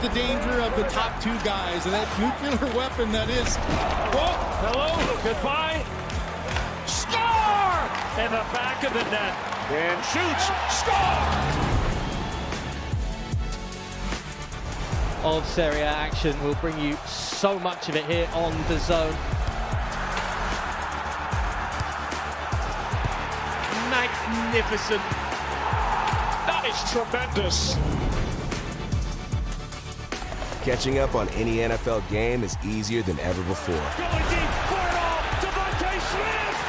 the danger of the top two guys and that nuclear weapon that is. Whoa, hello, goodbye. Score! In the back of the net. And shoots, score! Of Serie A action. We'll bring you so much of it here on DAZN. Magnificent. That is tremendous. Catching up on any NFL game is easier than ever before. Going deep, for it all, Devontae Smith!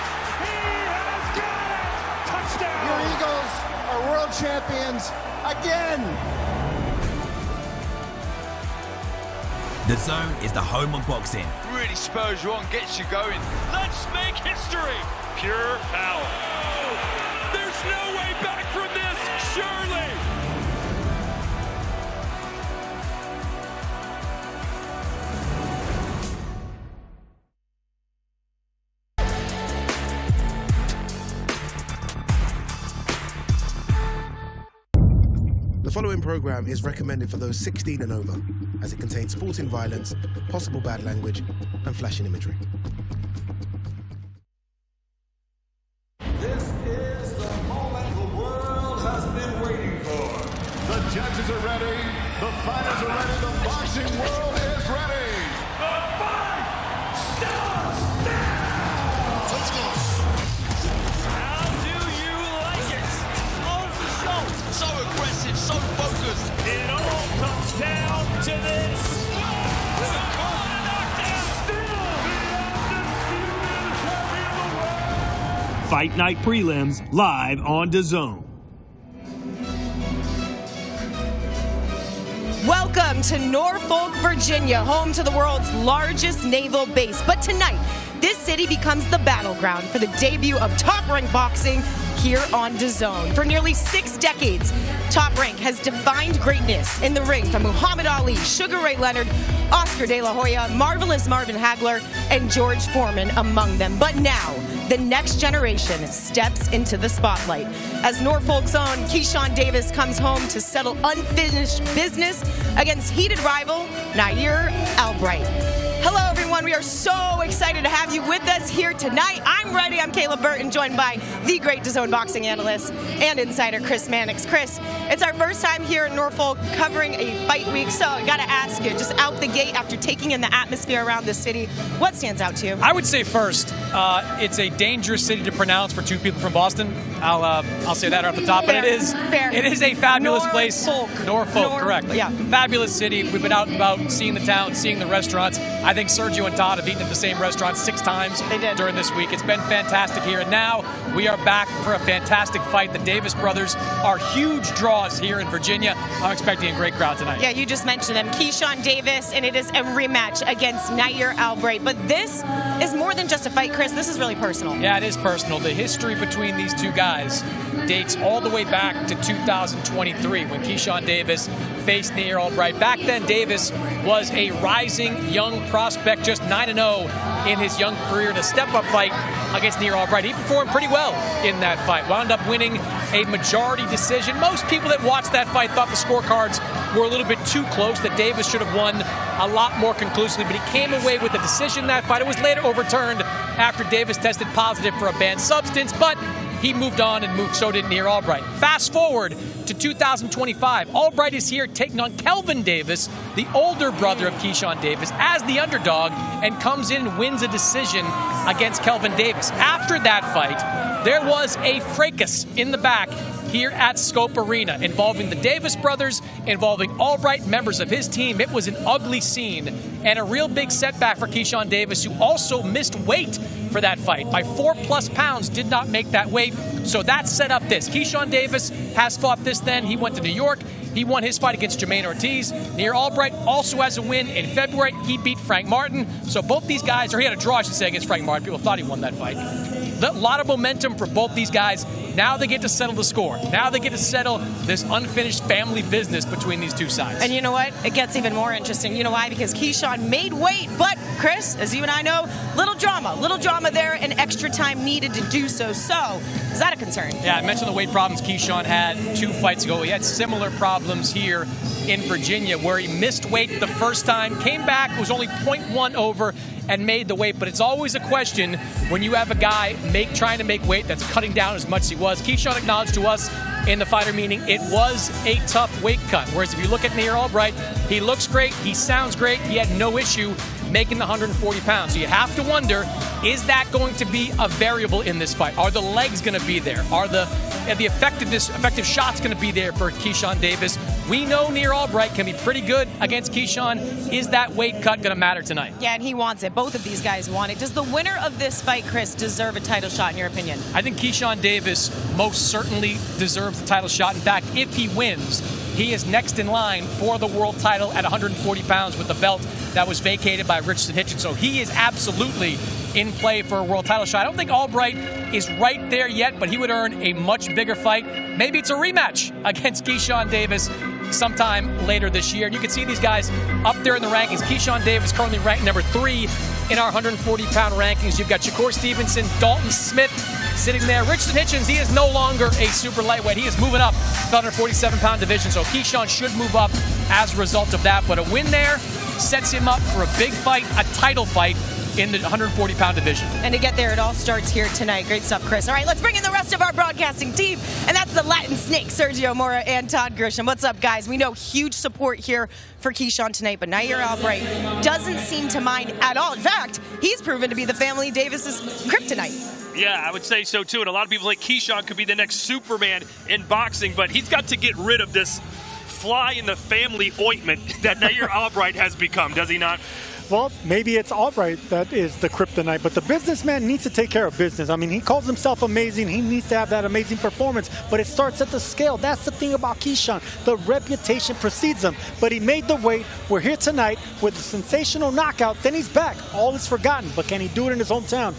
He has got it! Touchdown! Your Eagles are world champions again! DAZN is the home of boxing. Really spurs you on, gets you going. Let's make history! Pure power. There's no way back from this, surely! The following program is recommended for those 16 and over, as it contains sporting violence, possible bad language, and flashing imagery. This is the moment the world has been waiting for. The judges are ready, the fighters are ready, the boxing world is ready. The fight starts now! Let's go. How do you like it? On the show. So aggressive, so focused. It all comes down to this. Fight Night Prelims live on DAZN. Welcome to Norfolk, Virginia, home to the world's largest naval base. But tonight, this city becomes the battleground for the debut of Top Rank Boxing here on DAZN. For nearly 6 decades, Top Rank has defined greatness in the ring from Muhammad Ali, Sugar Ray Leonard, Oscar De La Hoya, Marvelous Marvin Hagler, and George Foreman among them. But now, the next generation steps into the spotlight as Norfolk's own Keyshawn Davis comes home to settle unfinished business against heated rival Nahir Albright. Hello, everyone. We are so excited to have you with us here tonight. I'm ready. I'm Kayla Burton, joined by the great DAZN boxing analyst and insider Chris Mannix. Chris, it's our first time here in Norfolk covering a fight week, so I got to ask you, just out the gate after taking in the atmosphere around the city, what stands out to you? I would say first, it's a dangerous city to pronounce for two people from Boston. I'll say that right off the top, but it is a fabulous place. Norfolk, correct. Yeah. Fabulous city. We've been out and about, seeing the town, seeing the restaurants. I think Sergio and Todd have eaten at the same restaurant 6 times during this week. It's been fantastic here. And now we are back for a fantastic fight. The Davis brothers are huge draws here in Virginia. I'm expecting a great crowd tonight. Yeah, you just mentioned them. Keyshawn Davis, and it is a rematch against Nahir Albright. But this is more than just a fight, Chris. This is really personal. Yeah, it is personal. The history between these two guys dates all the way back to 2023 when Keyshawn Davis faced Nahir Albright. Back then, Davis was a rising young prospect, just 9-0 in his young career in a step-up fight against Nahir Albright. He performed pretty well in that fight, wound up winning a majority decision. Most people that watched that fight thought the scorecards were a little bit too close, that Davis should have won a lot more conclusively, but he came away with the decision in that fight. It was later overturned after Davis tested positive for a banned substance, but he moved on, and so did Nahir Albright. Fast forward to 2025. Albright is here taking on Kelvin Davis, the older brother of Keyshawn Davis, as the underdog, and comes in and wins a decision against Kelvin Davis. After that fight, there was a fracas in the back here at Scope Arena involving the Davis brothers, involving Albright, members of his team. It was an ugly scene and a real big setback for Keyshawn Davis, who also missed weight for that fight by 4+ pounds, did not make that weight. So that set up this. Keyshawn Davis has fought this then. He went to New York. He won his fight against Jermaine Ortiz. Nahir Albright also has a win in February. He beat Frank Martin. So both these guys, or he had a draw, I should say, against Frank Martin. People thought he won that fight. A lot of momentum for both these guys. Now they get to settle the score. Now they get to settle this unfinished family business between these two sides. And you know what? It gets even more interesting. You know why? Because Keyshawn made weight, but Chris, as you and I know, little drama there, and extra time needed to do so. So, is that a concern? Yeah, I mentioned the weight problems Keyshawn had 2 fights ago. He had similar problems here in Virginia, where he missed weight the first time, came back, was only 0.1 over, and made the weight. But it's always a question when you have a guy trying to make weight that's cutting down as much as he was. Keyshawn acknowledged to us in the fighter meeting it was a tough weight cut. Whereas if you look at Nahir Albright, he looks great, he sounds great, he had no issue making the 140 pounds. So you have to wonder, is that going to be a variable in this fight? Are the legs going to be there? Are the effective shots going to be there for Keyshawn Davis? We know Nahir Albright can be pretty good against Keyshawn. Is that weight cut going to matter tonight? Yeah, and he wants it. Both of these guys want it. Does the winner of this fight, Chris, deserve a title shot in your opinion? I think Keyshawn Davis most certainly deserves the title shot. In fact, if he wins, he is next in line for the world title at 140 pounds with the belt that was vacated by Richardson Hitchens. So he is absolutely in play for a world title shot. I don't think Albright is right there yet, but he would earn a much bigger fight. Maybe it's a rematch against Keyshawn Davis sometime later this year. And you can see these guys up there in the rankings. Keyshawn Davis currently ranked number 3 in our 140-pound rankings. You've got Shakur Stevenson, Dalton Smith sitting there. Richardson Hitchens, he is no longer a super lightweight. He is moving up to the 147-pound division. So Keyshawn should move up as a result of that. But a win there sets him up for a big fight, a title fight in the 140-pound division. And to get there, it all starts here tonight. Great stuff, Chris. All right, let's bring in the rest of our broadcasting team, and that's the Latin Snake, Sergio Mora and Todd Grisham. What's up, guys? We know huge support here for Keyshawn tonight, but Nahir Albright doesn't seem to mind at all. In fact, he's proven to be the family Davis's kryptonite. Yeah, I would say so, too. And a lot of people think Keyshawn could be the next Superman in boxing, but he's got to get rid of this fly in the family ointment that Nahir Albright has become, does he not? Well, maybe it's Albright that is the kryptonite, but the businessman needs to take care of business. I mean, he calls himself amazing. He needs to have that amazing performance, but it starts at the scale. That's the thing about Keyshawn. The reputation precedes him, but he made the weight. We're here tonight with a sensational knockout. Then he's back. All is forgotten, but can he do it in his hometown?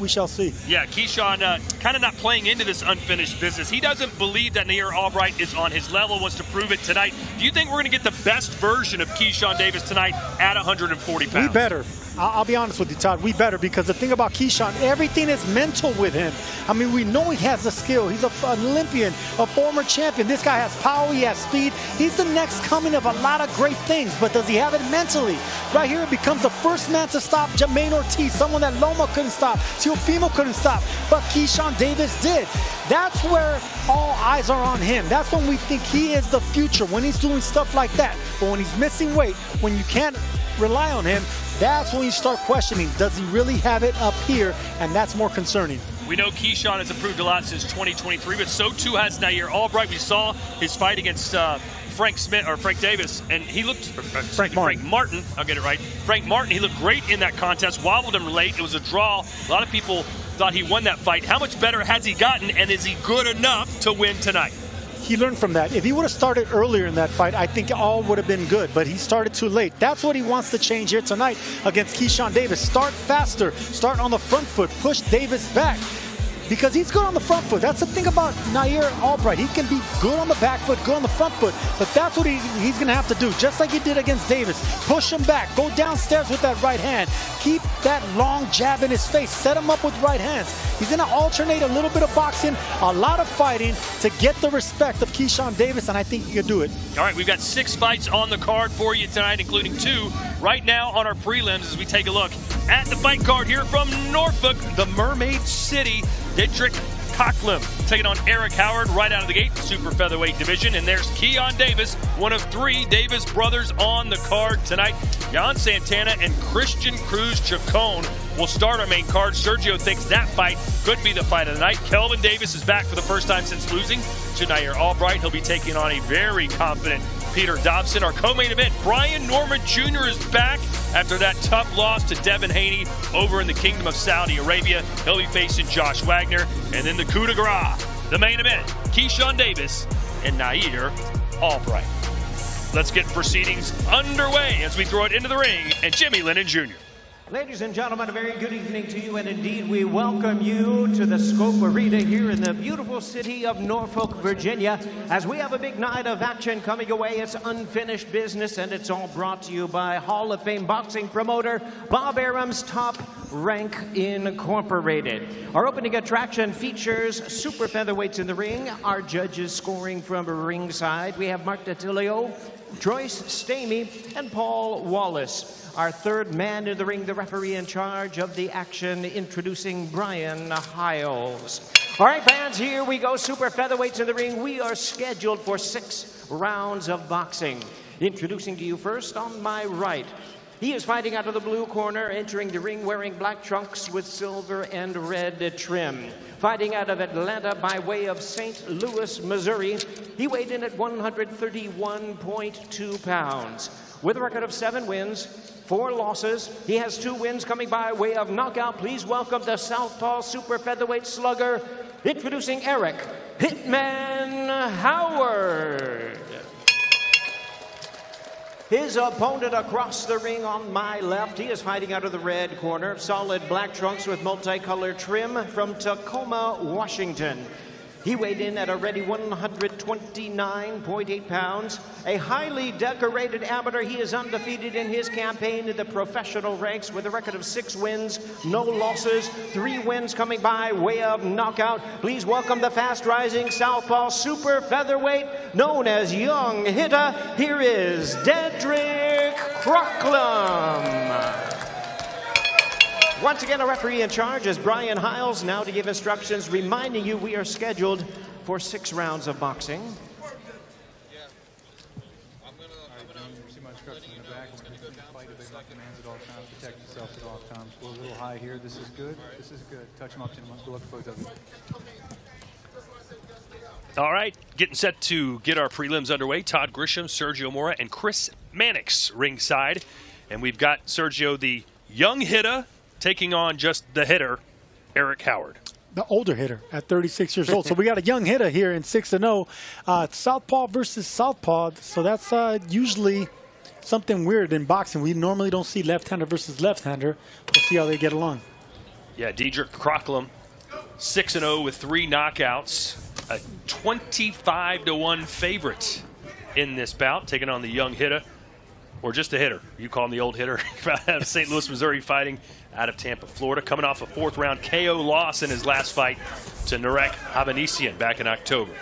We shall see. Yeah, Keyshawn kind of not playing into this unfinished business. He doesn't believe that Nahir Albright is on his level, wants to prove it tonight. Do you think we're going to get the best version of Keyshawn Davis tonight at 140 pounds? We better. I'll be honest with you, Todd. We better, because the thing about Keyshawn, everything is mental with him. I mean, we know he has the skill. He's an Olympian, a former champion. This guy has power. He has speed. He's the next coming of a lot of great things, but does he have it mentally? Right here, it becomes the first man to stop Jermaine Ortiz, someone that Loma couldn't stop, Teofimo couldn't stop, but Keyshawn Davis did. That's where all eyes are on him. That's when we think he is the future, when he's doing stuff like that. But when he's missing weight, when you can't rely on him, that's when you start questioning, does he really have it up here? And that's more concerning. We know Keyshawn has improved a lot since 2023, but so too has Nahir Albright. We saw his fight against Frank Davis, and he looked Frank Martin. I'll get it right. Frank Martin. He looked great in that contest. Wobbled him late. It was a draw. A lot of people thought he won that fight. How much better has he gotten, and is he good enough to win tonight? He learned from that. If he would have started earlier in that fight, I think all would have been good, but he started too late. That's what he wants to change here tonight against Keyshawn Davis. Start faster, start on the front foot, push Davis back, because he's good on the front foot. That's the thing about Nahir Albright. He can be good on the back foot, good on the front foot, but that's what he's going to have to do, just like he did against Davis. Push him back, go downstairs with that right hand, keep that long jab in his face, set him up with right hands. He's going to alternate a little bit of boxing, a lot of fighting to get the respect of Keyshawn Davis, and I think he can do it. All right, we've got 6 fights on the card for you tonight, including 2 right now on our prelims as we take a look at the fight card here from Norfolk, the Mermaid City. Dietrich Coughlin taking on Eric Howard right out of the gate, super featherweight division. And there's Keyshawn Davis, one of 3 Davis brothers on the card tonight. Jan Santana and Christian Cruz Chacon will start our main card. Sergio thinks that fight could be the fight of the night. Kelvin Davis is back for the first time since losing to Nahir Albright. He'll be taking on a very confident Peter Dobson. Our co-main event, Brian Norman Jr. is back after that tough loss to Devin Haney over in the Kingdom of Saudi Arabia. He'll be facing Josh Wagner. And then the coup de grace, the main event, Keyshawn Davis and Nahir Albright. Let's get proceedings underway as we throw it into the ring and Jimmy Lennon Jr. Ladies and gentlemen, a very good evening to you, and indeed we welcome you to the Scope Arena here in the beautiful city of Norfolk, Virginia, as we have a big night of action coming away. It's unfinished business, and it's all brought to you by Hall of Fame boxing promoter Bob Arum's Top Rank Incorporated. Our opening attraction features super featherweights in the ring. Our judges scoring from ringside. We have Mark Datilio, Joyce Stamey, and Paul Wallace. Our third man in the ring, the referee in charge of the action, introducing Brian Hiles. All right, fans, here we go. Super featherweights in the ring. We are scheduled for 6 rounds of boxing. Introducing to you first on my right. He is fighting out of the blue corner, entering the ring wearing black trunks with silver and red trim. Fighting out of Atlanta by way of St. Louis, Missouri, he weighed in at 131.2 pounds. With a record of 7 wins, 4 losses, he has 2 wins coming by way of knockout. Please welcome the Southpaw Super Featherweight Slugger, introducing Eric Hitman Howard. His opponent across the ring on my left, he is fighting out of the red corner. Solid black trunks with multicolored trim from Tacoma, Washington. He weighed in at a ready 129.8 pounds. A highly decorated amateur, he is undefeated in his campaign in the professional ranks with a record of 6 wins, no losses, 3 wins coming by way of knockout. Please welcome the fast-rising Southpaw Super Featherweight, known as Young Hitter. Here is Dedrick Crocklum. Once again, a referee in charge is Brian Hiles, now to give instructions, reminding you we are scheduled for 6 rounds of boxing. Protect yourself at all times. Go a little high here. This is good. This is good. Touch him up to him. Look for both of them. All right, getting set to get our prelims underway. Todd Grisham, Sergio Mora, and Chris Mannix ringside. And we've got Sergio, the young hitter, taking on just the hitter, Eric Howard. The older hitter at 36 years old. So we got a young hitter here in 6-0. Southpaw versus Southpaw. So that's usually something weird in boxing. We normally don't see left-hander versus left-hander. We'll see how they get along. Yeah, Dedrick Crocklum, 6-0 with 3 knockouts. A 25-1 favorite in this bout, taking on the young hitter, or just a hitter. You call him the old hitter. Out of St. Louis, Missouri, fighting out of Tampa, Florida, coming off a 4th-round KO loss in his last fight to Narek Havanesian back in October.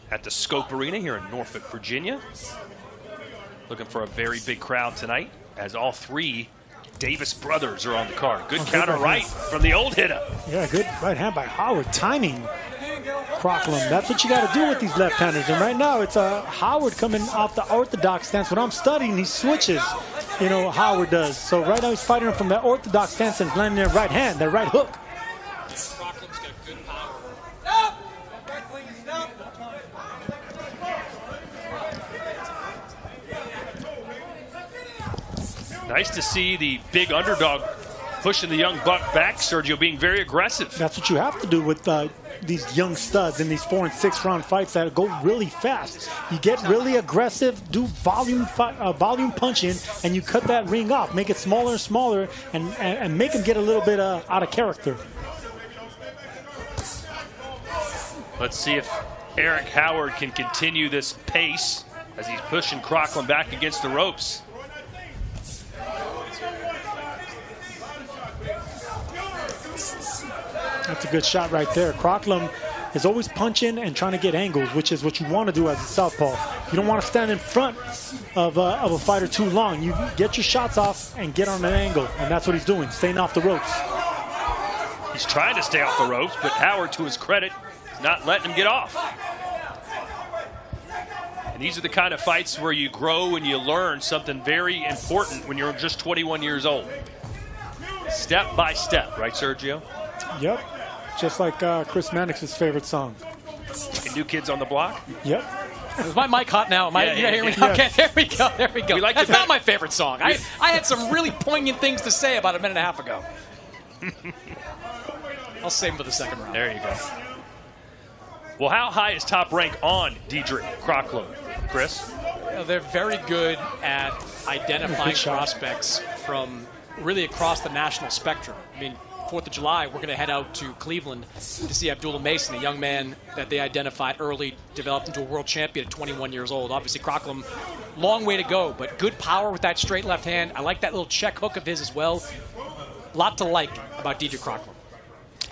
At the Scope Arena here in Norfolk, Virginia. Looking for a very big crowd tonight, as all 3 Davis brothers are on the card. Good counter right from the old hitter. Yeah, good right hand by Howard, timing Crocklum. That's what you got to do with these left-handers. And right now, it's Howard coming off the orthodox stance. When I'm studying, he switches. You know, Howard does. So right now, he's fighting him from that orthodox stance and landing their right hand, their right hook. Crocklum's got good power. Nice to see the big underdog pushing the young buck back. Sergio being very aggressive. That's what you have to do with these young studs in these 4- and 6-round fights that go really fast. You get really aggressive, do volume punching, and you cut that ring off, make it smaller and smaller, and make them get a little bit out of character. Let's see if Eric Howard can continue this pace as he's pushing Crocklum back against the ropes. That's a good shot right there. Crocklum is always punching and trying to get angles, which is what you want to do as a southpaw. You don't want to stand in front of a fighter too long. You get your shots off and get on an angle, and that's what he's doing, staying off the ropes. He's trying to stay off the ropes, but Howard, to his credit, is not letting him get off. And these are the kind of fights where you grow and you learn something very important when you're just 21 years old. Step by step, right, Sergio? Yep, just like Chris Mannix's favorite song. New Kids on the Block? Yep. Is my mic hot now? Yeah, hear me? yeah. Okay, there we go. There we go. Like That's not my favorite song. I had some really poignant things to say about a minute and a half ago. I'll save them for the second round. There you go. Well, how high is Top Rank on Dedrick Crocklum, Chris? They're very good at identifying prospects from really across the national spectrum. I mean, 4th of July, we're going to head out to Cleveland to see Abdullah Mason, a young man that they identified early, developed into a world champion at 21 years old. Obviously, Crocklum, long way to go, but good power with that straight left hand. I like that little check hook of his as well. A lot to like about Dedrick Crocklum.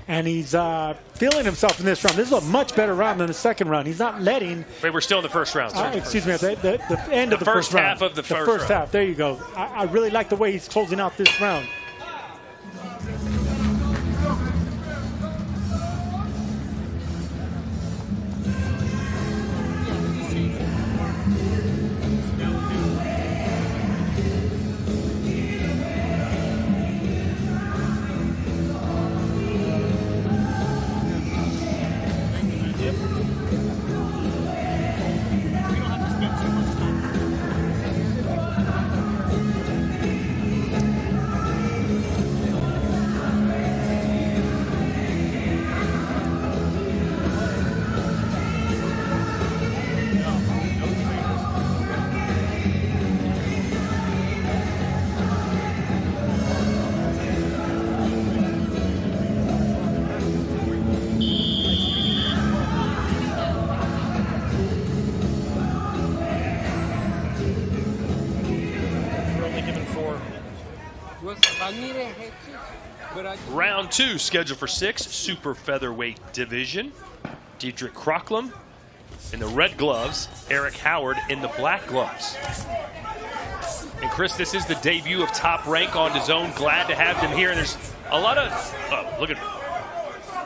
And he's feeling himself in this round. This is a much better round than the second round. He's not letting... Wait, we're still in the first round. Excuse me, the end of the first round. Half of the first round. Half, there you go. I really like the way he's closing out this round. Round 2 scheduled for 6, super featherweight division. Diedrich Krocklum in the red gloves, Eric Howard in the black gloves. And Chris, this is the debut of Top Rank on DAZN. Glad to have them here. And there's a lot of, look at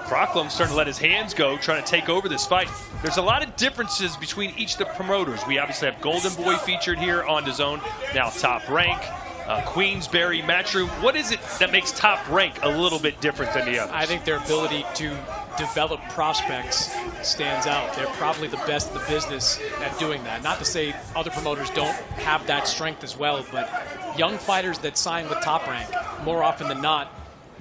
Krocklum starting to let his hands go, trying to take over this fight. There's a lot of differences between each of the promoters. We obviously have Golden Boy featured here on DAZN, now Top Rank. Queensberry, Matchroom. What is it that makes Top Rank a little bit different than the others? I think their ability to develop prospects stands out. They're probably the best in the business at doing that. Not to say other promoters don't have that strength as well, but young fighters that sign with Top Rank, more often than not,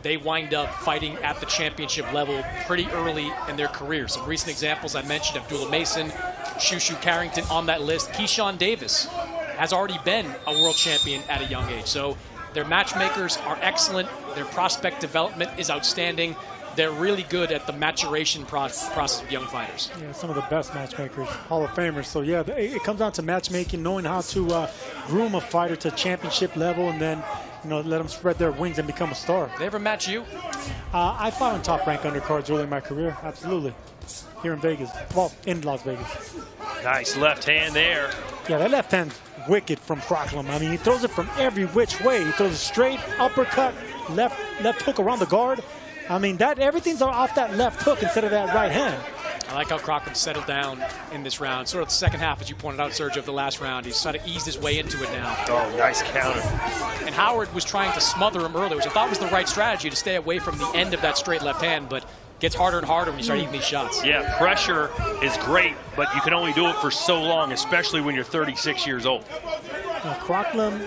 they wind up fighting at the championship level pretty early in their career. Some recent examples I mentioned, Abdullah Mason, Shushu Carrington on that list. Keyshawn Davis has already been a world champion at a young age. So their matchmakers are excellent. Their prospect development is outstanding. They're really good at the maturation process of young fighters. Yeah, some of the best matchmakers, Hall of Famers. So yeah, it comes down to matchmaking, knowing how to groom a fighter to championship level, and then let them spread their wings and become a star. They ever match you? I fought on Top Rank undercards early in my career, absolutely. Here in Vegas, well, in Las Vegas. Nice left hand there. Yeah, that left hand's wicked from Krocklum. I mean, he throws it from every which way. He throws a straight uppercut, left hook around the guard. I mean, everything's off that left hook instead of that right hand. I like how Krocklum settled down in this round. Sort of the second half, as you pointed out, Sergio, of the last round. He's sort of eased his way into it now. Oh, nice counter. And Howard was trying to smother him earlier, which I thought was the right strategy, to stay away from the end of that straight left hand, but gets harder and harder when you start eating these shots. Yeah, pressure is great, but you can only do it for so long, especially when you're 36 years old. Now, Krocklum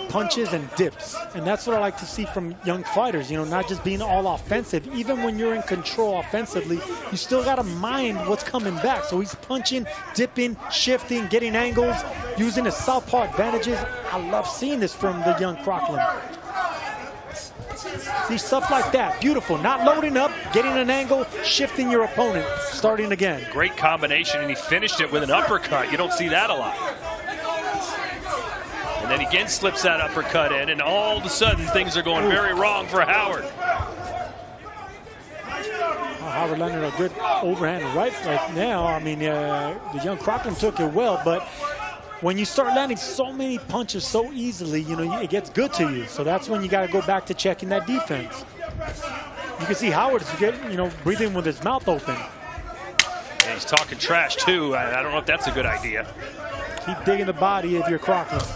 punches and dips, and that's what I like to see from young fighters, not just being all offensive. Even when you're in control offensively, you still got to mind what's coming back. So he's punching, dipping, shifting, getting angles, using his southpaw advantages. I love seeing this from the young Krocklum. See, stuff like that, beautiful. Not loading up, getting an angle, shifting your opponent, starting again. Great combination, and he finished it with an uppercut. You don't see that a lot. And then again slips that uppercut in, and all of a sudden things are going very wrong for Howard. Howard landed a good overhand right now. I mean, the young Krocklum took it well, but when you start landing so many punches so easily, it gets good to you. So that's when you got to go back to checking that defense. You can see Howard's getting, breathing with his mouth open. And he's talking trash too. I don't know if that's a good idea. Keep digging the body if you're Krocklum.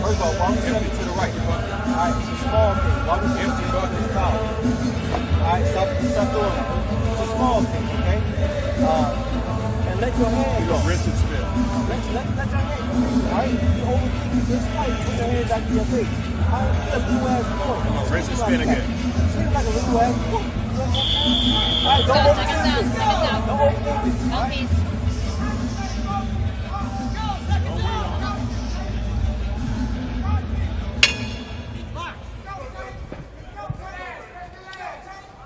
First of all, walk the to the right. All right, it's a small thing. Walk the to the collar. All right, stop doing that. It's a small thing, okay? And let your hand go. Rinse and spit. Let your hand go. All right, you overthink Just like put your hands back to your face. A little ass foot. Come on, wrist and spin again. Spin like a little ass foot. All right, don't overdo it. Don't overdo it.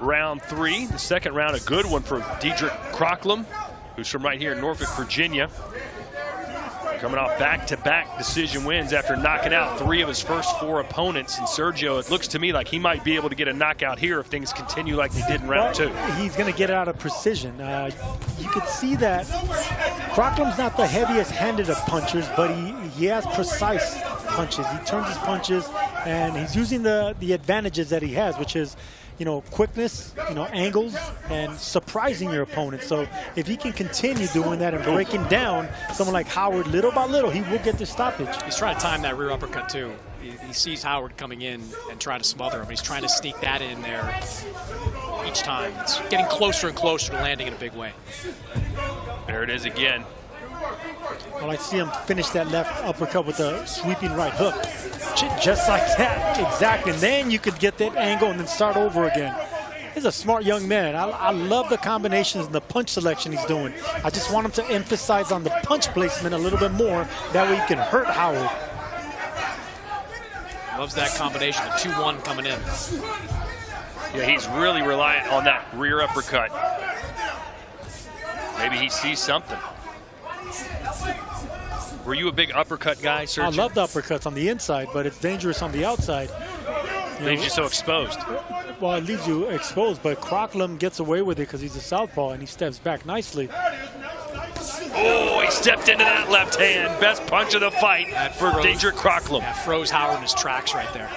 Round 3, the second round, a good one for Diedrich Krocklem, who's from right here in Norfolk, Virginia. Coming off back-to-back decision wins after knocking out 3 of his first 4 opponents. And Sergio, it looks to me like he might be able to get a knockout here if things continue like they did in round 2. He's going to get it out of precision. You could see that Crocklem's not the heaviest-handed of punchers, but he has precise punches. He turns his punches, and he's using the advantages that he has, which is, you know, quickness, you know, angles, and surprising your opponent. So if he can continue doing that and breaking down someone like Howard little by little, he will get the stoppage. He's trying to time that rear uppercut too. He sees Howard coming in and trying to smother him. He's trying to sneak that in there each time. It's getting closer and closer to landing in a big way. There it is again. Well, I see him finish that left uppercut with a sweeping right hook. Just like that, exactly. And then you could get that angle and then start over again. He's a smart young man. I love the combinations and the punch selection he's doing. I just want him to emphasize on the punch placement a little bit more. That way he can hurt Howard. Loves that combination, the 2-1 coming in. Yeah, he's really reliant on that rear uppercut. Maybe he sees something. Were you a big uppercut guy, Sergio? I love the uppercuts on the inside, but it's dangerous on the outside. Leaves you so exposed. Well, it leaves you exposed, but Krocklem gets away with it because he's a southpaw and he steps back nicely. Oh, he stepped into that left hand. Best punch of the fight for Diedrich Krocklem. That froze Howard in his tracks right there.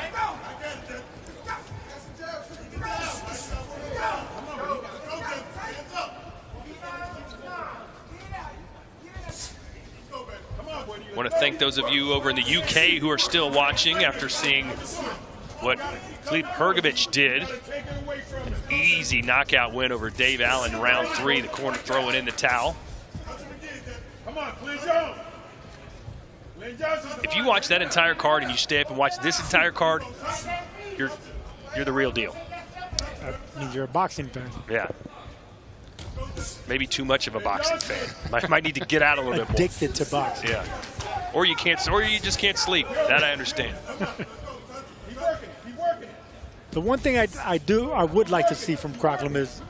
I want to thank those of you over in the UK who are still watching after seeing what Filip Hrgović did. An easy knockout win over Dave Allen in round 3. The corner throwing in the towel. If you watch that entire card and you stay up and watch this entire card, you're the real deal. That means you're a boxing fan. Yeah. Maybe too much of a boxing fan. Might need to get out a little bit more. Addicted to boxing. Yeah. Or you just can't sleep. That I understand. The one thing I would like to see from Krocklem is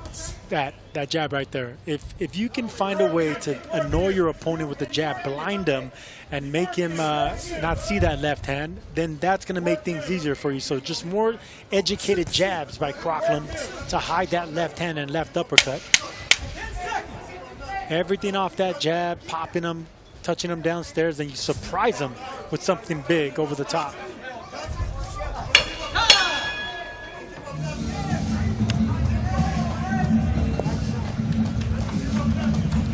that jab right there. If you can find a way to annoy your opponent with the jab, blind him, and make him not see that left hand, then that's going to make things easier for you. So just more educated jabs by Krocklem to hide that left hand and left uppercut. Everything off that jab, popping him, touching him downstairs, and you surprise him with something big over the top.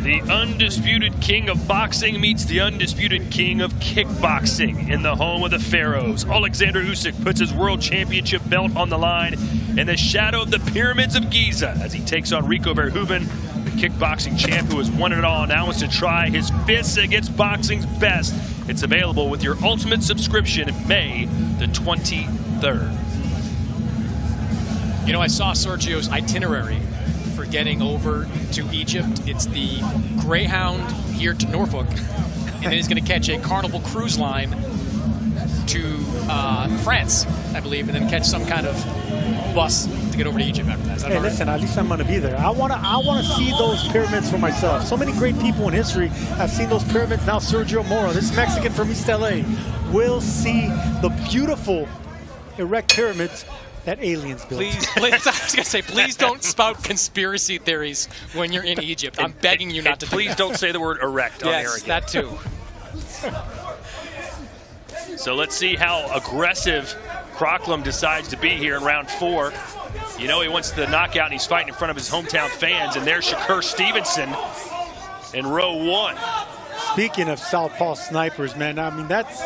The undisputed king of boxing meets the undisputed king of kickboxing in the home of the Pharaohs. Alexander Usyk puts his world championship belt on the line in the shadow of the pyramids of Giza as he takes on Rico Verhoeven, the kickboxing champ who has won it all. Now wants to try his fists against boxing's best. It's available with your ultimate subscription May the 23rd. You know, I saw Sergio's itinerary for getting over to Egypt. It's the Greyhound here to Norfolk, and then he's going to catch a Carnival cruise line to France, I believe, and then catch some kind of bus to get over to Egypt after that. Hey, listen, at least I'm going to be there. I want to see those pyramids for myself. So many great people in history have seen those pyramids. Now Sergio Moro, this Mexican from East LA, will see the beautiful erect pyramids that aliens built. Please, I was going to say, please don't spout conspiracy theories when you're in Egypt. I'm begging you not to. Please don't say the word erect on air again. That too. So let's see how aggressive Krocklem decides to be here in round 4. You know he wants the knockout, and he's fighting in front of his hometown fans. And there's Shakur Stevenson in row 1. Speaking of southpaw snipers, man, I mean that's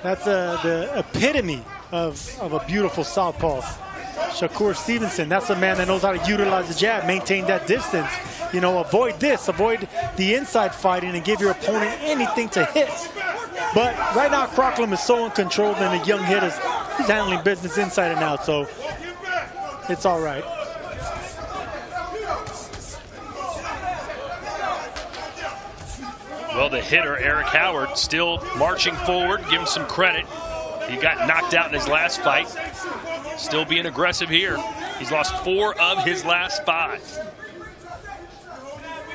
the epitome of a beautiful southpaw. Shakur Stevenson, that's a man that knows how to utilize the jab, maintain that distance. You know, avoid the inside fighting and give your opponent anything to hit. But right now, Crocklum is so uncontrolled, and the young hitters, he's handling business inside and out, so it's all right. Well, the hitter, Eric Howard, still marching forward. Give him some credit. He got knocked out in his last fight. Still being aggressive here. He's lost 4 of his last 5.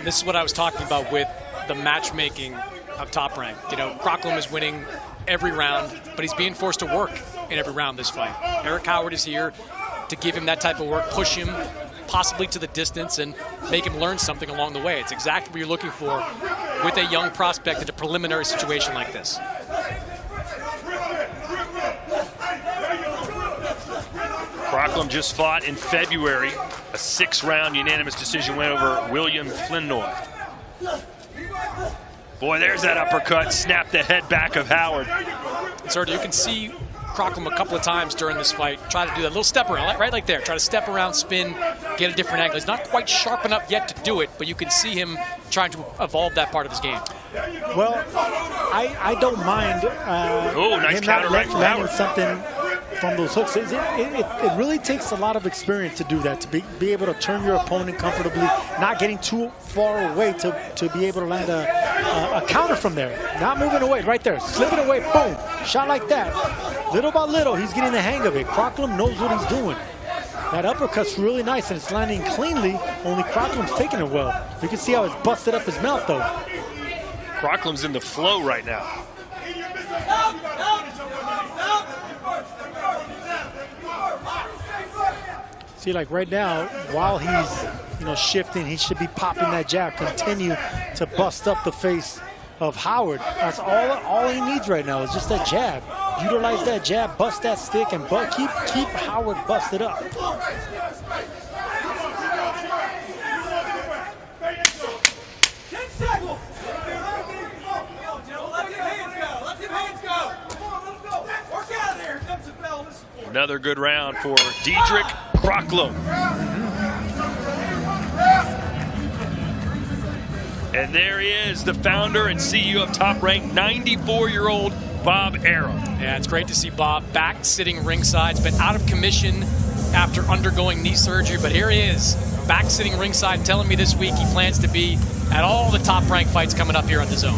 This is what I was talking about with the matchmaking of Top Rank. You know, Crocklum is winning every round, but he's being forced to work in every round this fight. Eric Howard is here to give him that type of work, push him possibly to the distance and make him learn something along the way. It's exactly what you're looking for with a young prospect in a preliminary situation like this. Crocklum just fought in February. A 6-round unanimous decision win over William Flinnoy. Boy, there's that uppercut. Snapped the head back of Howard. Sergio, you can see Crocklum a couple of times during this fight try to do that little step around, right like there. Try to step around, spin, get a different angle. He's not quite sharp enough yet to do it, but you can see him trying to evolve that part of his game. Well, I don't mind nice him counter not right from landing Howard. something from those hooks. It really takes a lot of experience to do that, to be able to turn your opponent comfortably, not getting too far away to be able to land a counter from there. Not moving away, right there, slipping away, boom, shot like that. Little by little, he's getting the hang of it. Crocklum knows what he's doing. That uppercut's really nice, and it's landing cleanly, only Crocklum's taking it well. You can see how it's busted up his mouth, though. Crocklum's in the flow right now. See, like right now, while he's shifting, he should be popping that jab. Continue to bust up the face of Howard. That's all he needs right now is just that jab. Utilize that jab, bust that stick, and keep Howard busted up. Another good round for Diedrich Crocklum. And there he is, the founder and CEO of Top Rank, 94-year-old Bob Arum. Yeah, it's great to see Bob back sitting ringside. He's been out of commission after undergoing knee surgery, but here he is, back sitting ringside, telling me this week he plans to be at all the Top Rank fights coming up here on DAZN.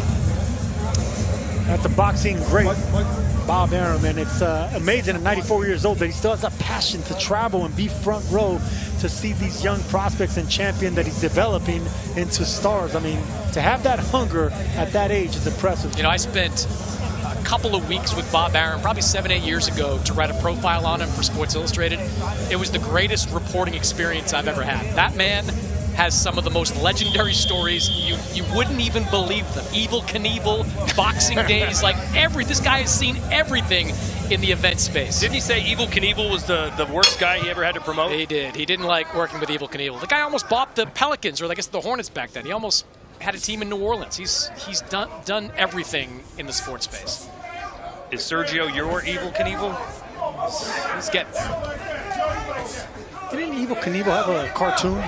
That's a boxing great, Bob Arum, and it's amazing at 94 years old that he still has a passion to travel and be front row to see these young prospects and champion that he's developing into stars. I mean, to have that hunger at that age is impressive. You know, I spent a couple of weeks with Bob Arum, probably 7-8 years ago, to write a profile on him for Sports Illustrated. It was the greatest reporting experience I've ever had. That man has some of the most legendary stories. You wouldn't even believe them. Evel Knievel, Boxing Days, like this guy has seen everything in the event space. Didn't he say Evel Knievel was the worst guy he ever had to promote? He did. He didn't like working with Evel Knievel. The guy almost bought the Pelicans, or I guess the Hornets back then. He almost had a team in New Orleans. He's done everything in the sports space. Is Sergio your Evel Knievel? He's getting there. Didn't Evel Knievel have a cartoon?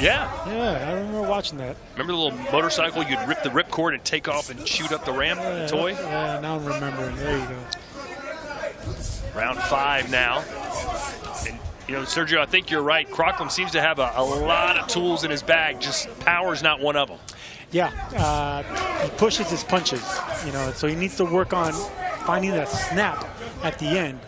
Yeah. Yeah, I remember watching that. Remember the little motorcycle? You'd rip the ripcord and take off and shoot up the ramp, the toy? Yeah, now I'm remembering. There you go. Round 5 now. And, Sergio, I think you're right. Crocklum seems to have a lot of tools in his bag. Just power's not one of them. Yeah, he pushes his punches, so he needs to work on finding that snap at the end.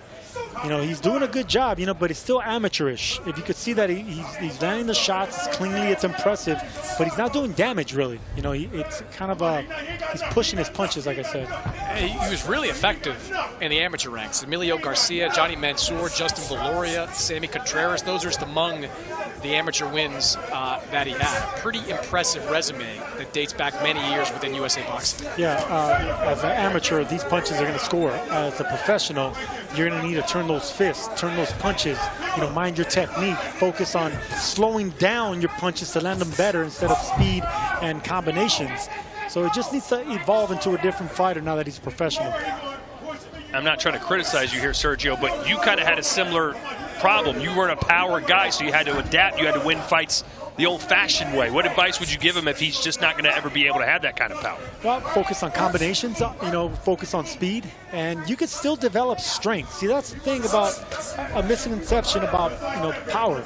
He's doing a good job, but he's still amateurish. If you could see that he's landing the shots, it's cleanly, it's impressive, but he's not doing damage really. It's kind of he's pushing his punches, like I said. He was really effective in the amateur ranks. Emilio Garcia, Johnny Mansour, Justin Valoria, Sammy Contreras, those are just among the amateur wins that he had. A pretty impressive resume that dates back many years within USA Boxing. Yeah, as an amateur, these punches are going to score. As a professional, you're going to need to turn those fists, turn those punches, mind your technique, focus on slowing down your punches to land them better instead of speed and combinations. So it just needs to evolve into a different fighter now that he's a professional. I'm not trying to criticize you here, Sergio, but you kind of had a similar problem. You weren't a power guy, so you had to adapt. You had to win fights the old-fashioned way? What advice would you give him if he's just not going to ever be able to have that kind of power? Well, focus on combinations, focus on speed, and you can still develop strength. See, that's the thing about a misconception about, power.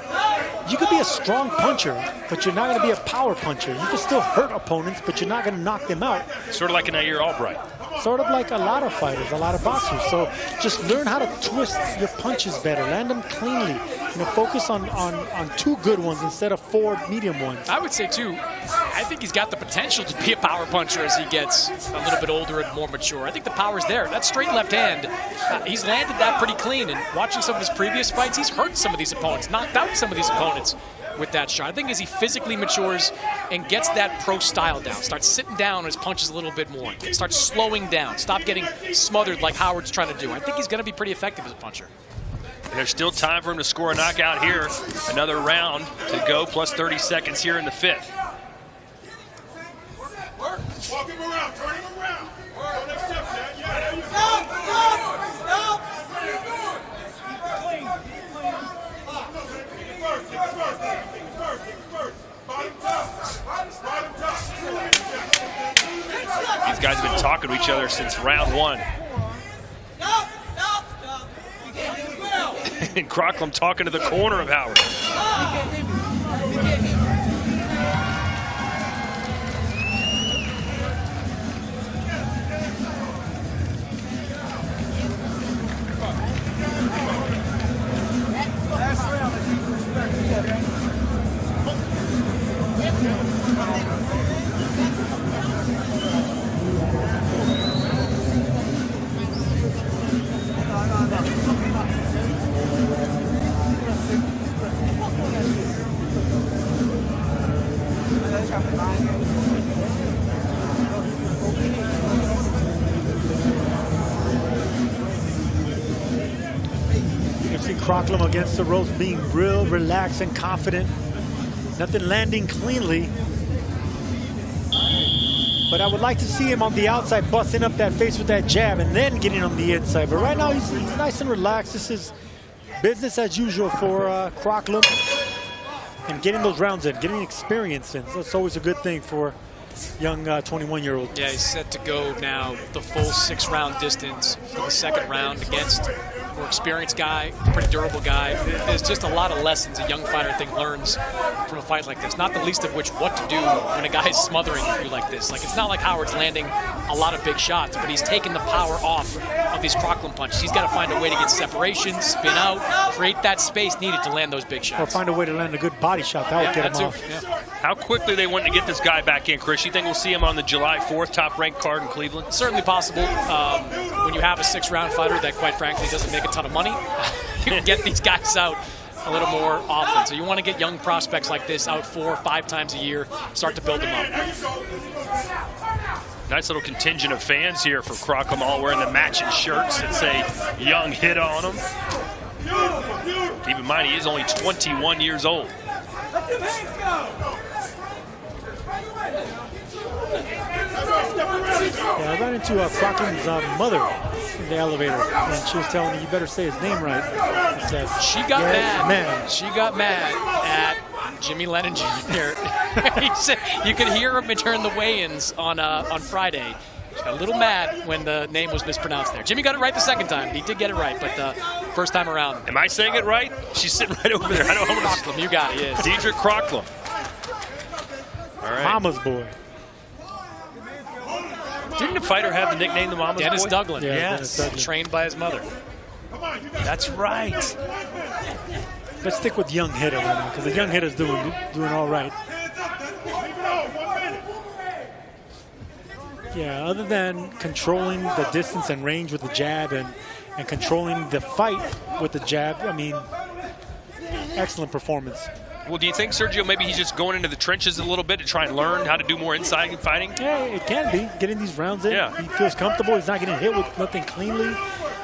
You could be a strong puncher, but you're not going to be a power puncher. You can still hurt opponents, but you're not going to knock them out. Sort of like a Nahir Albright. Sort of like a lot of fighters, a lot of boxers. So just learn how to twist your punches better, land them cleanly. Focus on 2 good ones instead of 4 medium ones. I would say too, I think he's got the potential to be a power puncher as he gets a little bit older and more mature. I think the power's there. That straight left hand, he's landed that pretty clean. And watching some of his previous fights, he's hurt some of these opponents, knocked out some of these opponents with that shot. I think as he physically matures and gets that pro style down, starts sitting down on his punches a little bit more, starts slowing down, stop getting smothered like Howard's trying to do. I think he's going to be pretty effective as a puncher. There's still time for him to score a knockout here. Another round to go, plus 30 seconds here in the 5th. Walk him around, turn him around. Don't accept that. Yeah, there you go. Stop! These guys have been talking to each other since round 1. And Crocklum talking to the corner of Howard. You've seen Crocklum against the ropes being real relaxed and confident. Nothing landing cleanly. But I would like to see him on the outside busting up that face with that jab and then getting on the inside. But right now he's nice and relaxed. This is business as usual for Crocklum. And getting those rounds in, getting experience in. That's always a good thing for young 21-year-old. Yeah, he's set to go now the full 6-round distance for the 2nd round against a more experienced guy, pretty durable guy. There's just a lot of lessons a young fighter, I think, learns from a fight like this. Not the least of which what to do when a guy is smothering you like this. Like, it's not like Howard's landing a lot of big shots, but he's taking the power off of these Crocklum punches. He's got to find a way to get separation, spin out, create that space needed to land those big shots. Or find a way to land a good body shot. That would get him off. Yeah. How quickly they want to get this guy back in, Chris? You think we'll see him on the July 4th top-ranked card in Cleveland? Certainly possible. When you have a 6-round fighter that, quite frankly, doesn't make a ton of money, you can get these guys out a little more often. So you want to get young prospects like this out 4 or 5 times a year, start to build them up. Nice little contingent of fans here for Crocklum, all wearing the matching shirts that say Young Hit on them. Keep in mind, he is only 21 years old. Yeah, I ran into Crocklum's mother in the elevator, and she was telling me, you better say his name right. I said, she got mad. She got mad at Jimmy Lennon Jr. He said you could hear him during the weigh-ins on Friday. She got a little mad when the name was mispronounced there. Jimmy got it right the 2nd time. He did get it right, but the first time around. Am I saying it right? She's sitting right over there. I don't know. Crocklum, you got it. Yes. Diedrich Crocklum. All right. Mama's boy. Didn't the fighter have the nickname the Mama's Dennis boy? Douglas. Yeah, yes. Dennis Douglas. Trained by his mother. That's right. Let's stick with Young Hitter right now, because the Young Hitter's doing all right. Yeah, other than controlling the distance and range with the jab and controlling the fight with the jab, I mean, excellent performance. Well, do you think, Sergio, maybe he's just going into the trenches a little bit to try and learn how to do more inside fighting? Yeah, it can be. Getting these rounds in. Yeah. He feels comfortable. He's not getting hit with nothing cleanly.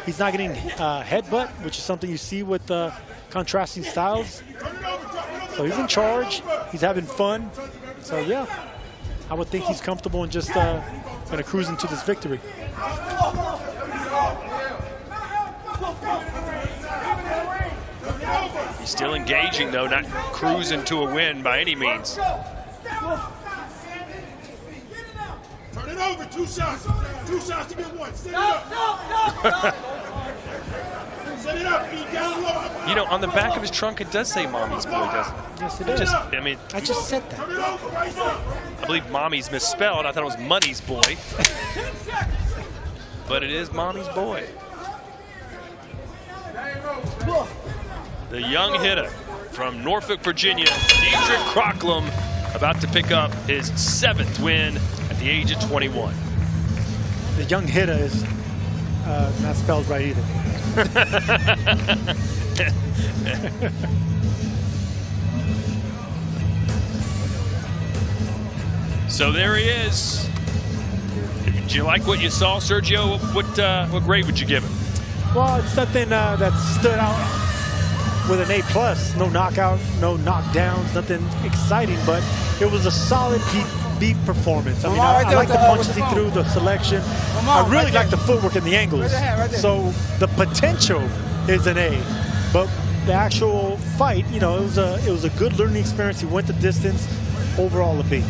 He's not getting headbutt, which is something you see with contrasting styles. So he's in charge. He's having fun. So, yeah, I would think he's comfortable and just going to cruise into this victory. He's still engaging, though, not cruising to a win by any means. Turn it over, 2 shots. 2 shots to get 1. Set it up. Set it up, be down low. You know, on the back of his trunk, it does say Mommy's Boy, doesn't it? Yes, it is. I just said that. Turn it over, right now. I believe Mommy's misspelled. I thought it was Money's Boy. But it is Mommy's Boy. The young hitter from Norfolk, Virginia, Deidrick Crocklum, about to pick up his 7th win at the age of 21. The young hitter is not spelled right either. So there he is. Did you like what you saw, Sergio? What grade would you give him? Well, it's something that stood out with an A+. No knockout, no knockdowns, nothing exciting, but it was a solid beat performance. I mean, I like the punches he threw, the selection. I really like the footwork and the angles. So the potential is an A, but the actual fight, you know, it was a good learning experience. He went the distance. Overall, a B.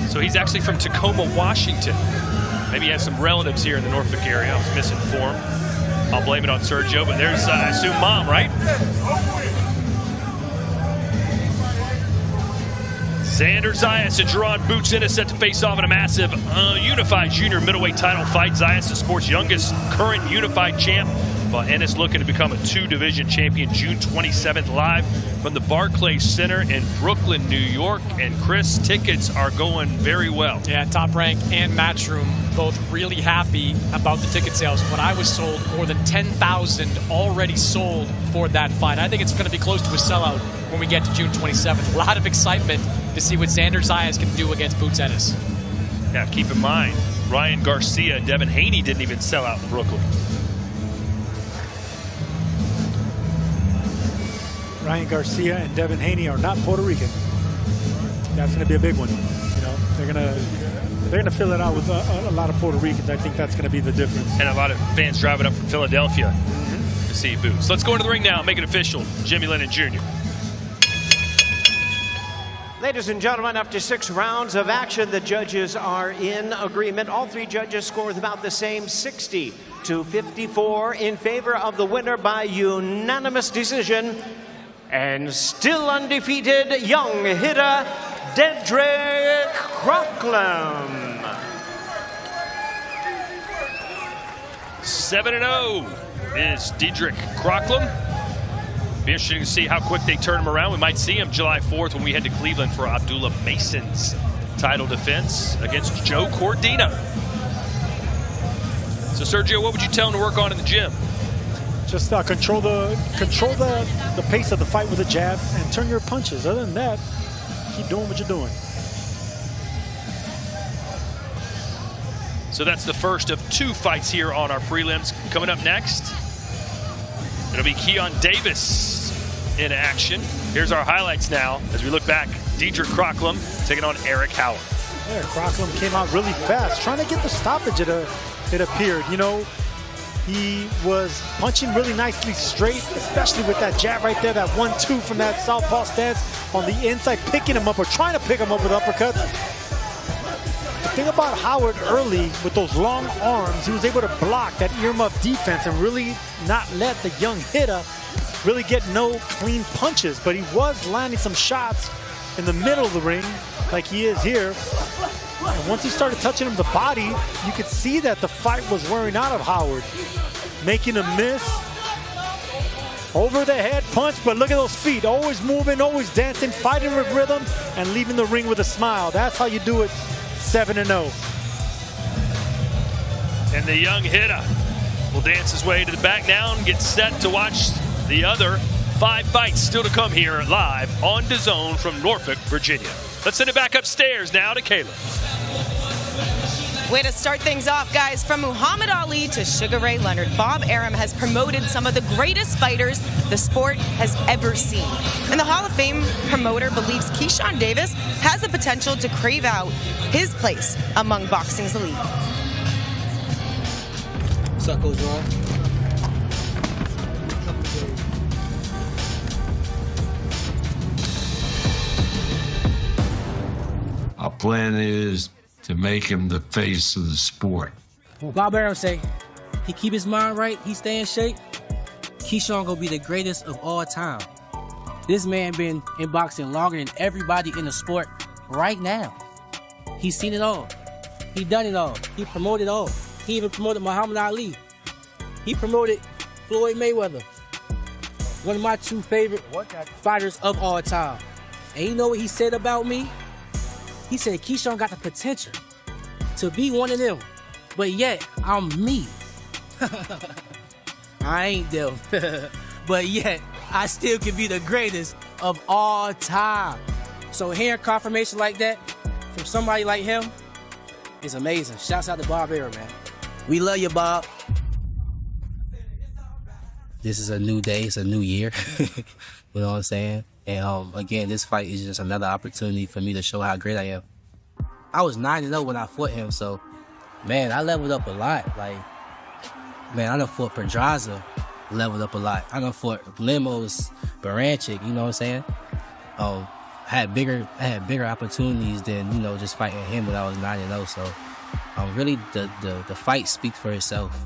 So he's actually from Tacoma, Washington. Maybe he has some relatives here in the Norfolk area. I was misinformed. I'll blame it on Sergio, but there's, I assume, Mom, right? Xander Zayas and Jerron Boots Ennis set to face off in a massive unified junior middleweight title fight. Zayas, the sport's youngest current unified champ, while Ennis looking to become a 2-division champion June 27th, live from the Barclays Center in Brooklyn, New York. And Chris, tickets are going very well. Yeah, Top Rank and Matchroom both really happy about the ticket sales. When I was sold, more than 10,000 already sold for that fight. I think it's going to be close to a sellout when we get to June 27th. A lot of excitement to see what Xander Zayas can do against Boots Ennis. Yeah, keep in mind, Ryan Garcia and Devin Haney didn't even sell out in Brooklyn. Ryan Garcia and Devin Haney are not Puerto Rican. That's going to be a big one. You know, they're gonna fill it out with a lot of Puerto Ricans. I think that's going to be the difference. And a lot of fans driving up from Philadelphia to see Boots. Let's go into the ring now and make it official. Jimmy Lennon Jr. Ladies and gentlemen, after 6 rounds of action, the judges are in agreement. All 3 judges scored about the same, 60-54, in favor of the winner by unanimous decision. And still undefeated, young hitter, Deidrick Crocklum. 7-0 is Deidrick Crocklum. Be interesting to see how quick they turn him around. We might see him July 4th when we head to Cleveland for Abdullah Mason's title defense against Joe Cordina. So Sergio, what would you tell him to work on in the gym? Just control the pace of the fight with a jab and turn your punches. Other than that, keep doing what you're doing. So that's the first of 2 fights here on our prelims. Coming up next, it'll be Keyshawn Davis in action. Here's our highlights now as we look back. Deidrick Crocklum taking on Eric Howard. Yeah, Crocklum came out really fast, trying to get the stoppage, it appeared. You know, he was punching really nicely straight, especially with that jab right there, that 1-2 from that southpaw stance on the inside, picking him up or trying to pick him up with uppercuts. The thing about Howard early with those long arms, he was able to block that earmuff defense and really not let the young hitter really get no clean punches. But he was landing some shots in the middle of the ring like he is here. And once he started touching him the body, you could see that the fight was wearing out of Howard. Making a miss. Over the head punch, but look at those feet. Always moving, always dancing, fighting with rhythm, and leaving the ring with a smile. That's how you do it 7-0. And the young hitter will dance his way to the back now and get set to watch the other 5 fights still to come here live on DAZN from Norfolk, Virginia. Let's send it back upstairs now to Kayla. Way to start things off, guys. From Muhammad Ali to Sugar Ray Leonard, Bob Arum has promoted some of the greatest fighters the sport has ever seen. And the Hall of Fame promoter believes Keyshawn Davis has the potential to crave out his place among boxing's elite. What's up, Coach Ron? plan is to make him the face of the sport. Well, Bob Arum say, he keep his mind right, he stay in shape, Keyshawn gonna be the greatest of all time. This man been in boxing longer than everybody in the sport right now. He's seen it all. He done it all. He promoted all. He even promoted Muhammad Ali. He promoted Floyd Mayweather. One of my 2 favorite fighters of all time. And you know what he said about me? He said Keyshawn got the potential to be one of them, but yet I'm me. I ain't them, but yet I still can be the greatest of all time. So hearing confirmation like that from somebody like him is amazing. Shouts out to Bob Arum, man. We love you, Bob. This is a new day. It's a new year. You know what I'm saying? And again, this fight is just another opportunity for me to show how great I am. I was 9-0 when I fought him, so, man, I leveled up a lot. Like, man, I done fought Pedraza, leveled up a lot. I done fought Limos, Baranchik, you know what I'm saying? I had bigger opportunities than, you know, just fighting him when I was 9-0, so really the fight speaks for itself.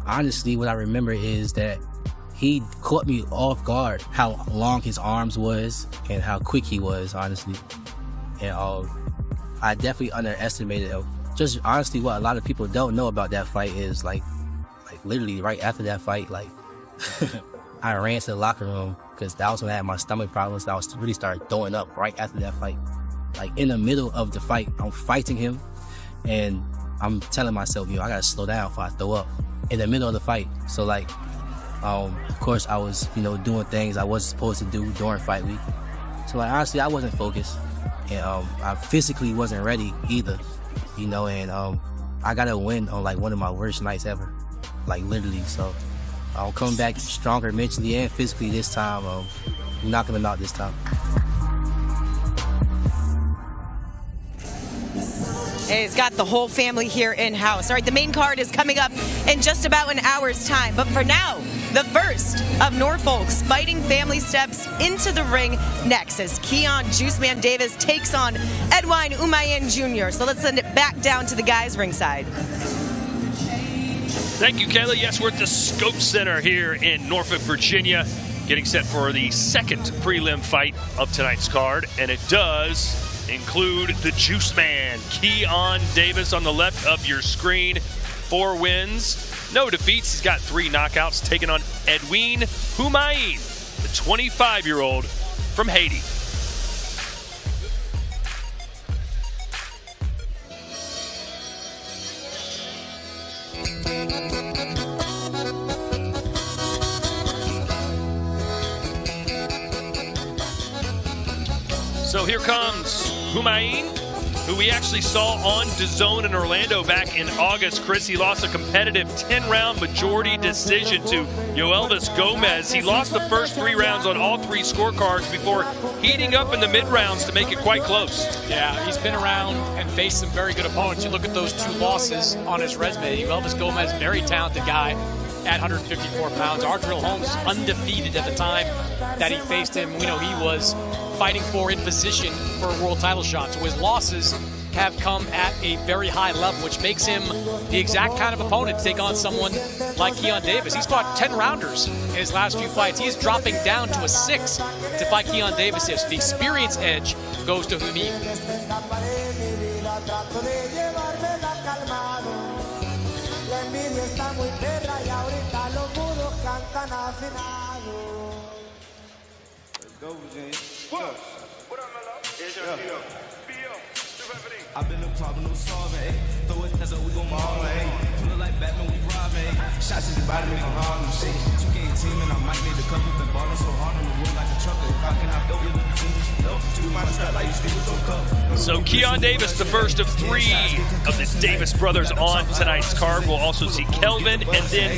Honestly, what I remember is that he caught me off guard, how long his arms was and how quick he was, honestly. And I definitely underestimated him. Just honestly, what a lot of people don't know about that fight is like literally right after that fight, like I ran to the locker room because that was when I had my stomach problems. I was really started throwing up right after that fight. Like in the middle of the fight, I'm fighting him and I'm telling myself, I gotta slow down before I throw up in the middle of the fight. So like, of course I was, doing things I wasn't supposed to do during fight week. So like, honestly, I wasn't focused. And I physically wasn't ready either, and I got a win on like one of my worst nights ever, like literally. So I'm coming back stronger mentally and physically this time. I'm knocking them out this time. He's got the whole family here in-house. All right, the main card is coming up in just about an hour's time. But for now, the first of Norfolk's fighting family steps into the ring next as Keyshawn Juiceman Davis takes on Edwin Umayan Jr. So let's send it back down to the guys ringside. Thank you, Kayla. Yes, we're at the Scope Center here in Norfolk, Virginia, getting set for the second prelim fight of tonight's card. And it does include the Juice Man, Keyshawn Davis, on the left of your screen. 4 wins, no defeats. He's got 3 knockouts, taking on Edwin Umayan, the 25-year-old from Haiti. So here comes Umayan, who we actually saw on DAZN in Orlando back in August. Chris, he lost a competitive 10-round majority decision to Yoelvis Gomez. He lost the first 3 rounds on all 3 scorecards before heating up in the mid-rounds to make it quite close. Yeah, he's been around and faced some very good opponents. You look at those 2 losses on his resume. Yoelvis Gomez, very talented guy at 154 pounds. Ardrell Holmes, undefeated at the time that he faced him. We know he was fighting for in position for a world title shot. So his losses have come at a very high level, which makes him the exact kind of opponent to take on someone like Keyshawn Davis. He's fought 10-rounders in his last few fights. He is dropping down to a 6 to fight Keyshawn Davis. The experience edge goes to Umayan. I've been no problem, no solving, ayy. Throw his hands up, we gon' maul, ayy. Pull it like Batman, we robbing, ayy. Shots in the body, make him harm, shit. 2K team, and I might need a couple. Been ballin' so hard on the road like a trucker. If I can, I feel you with the team. Two minor strap like you stick with your cup. So Keyshawn Davis, the first of 3 of the Davis brothers on tonight's card. We'll also see Kelvin and then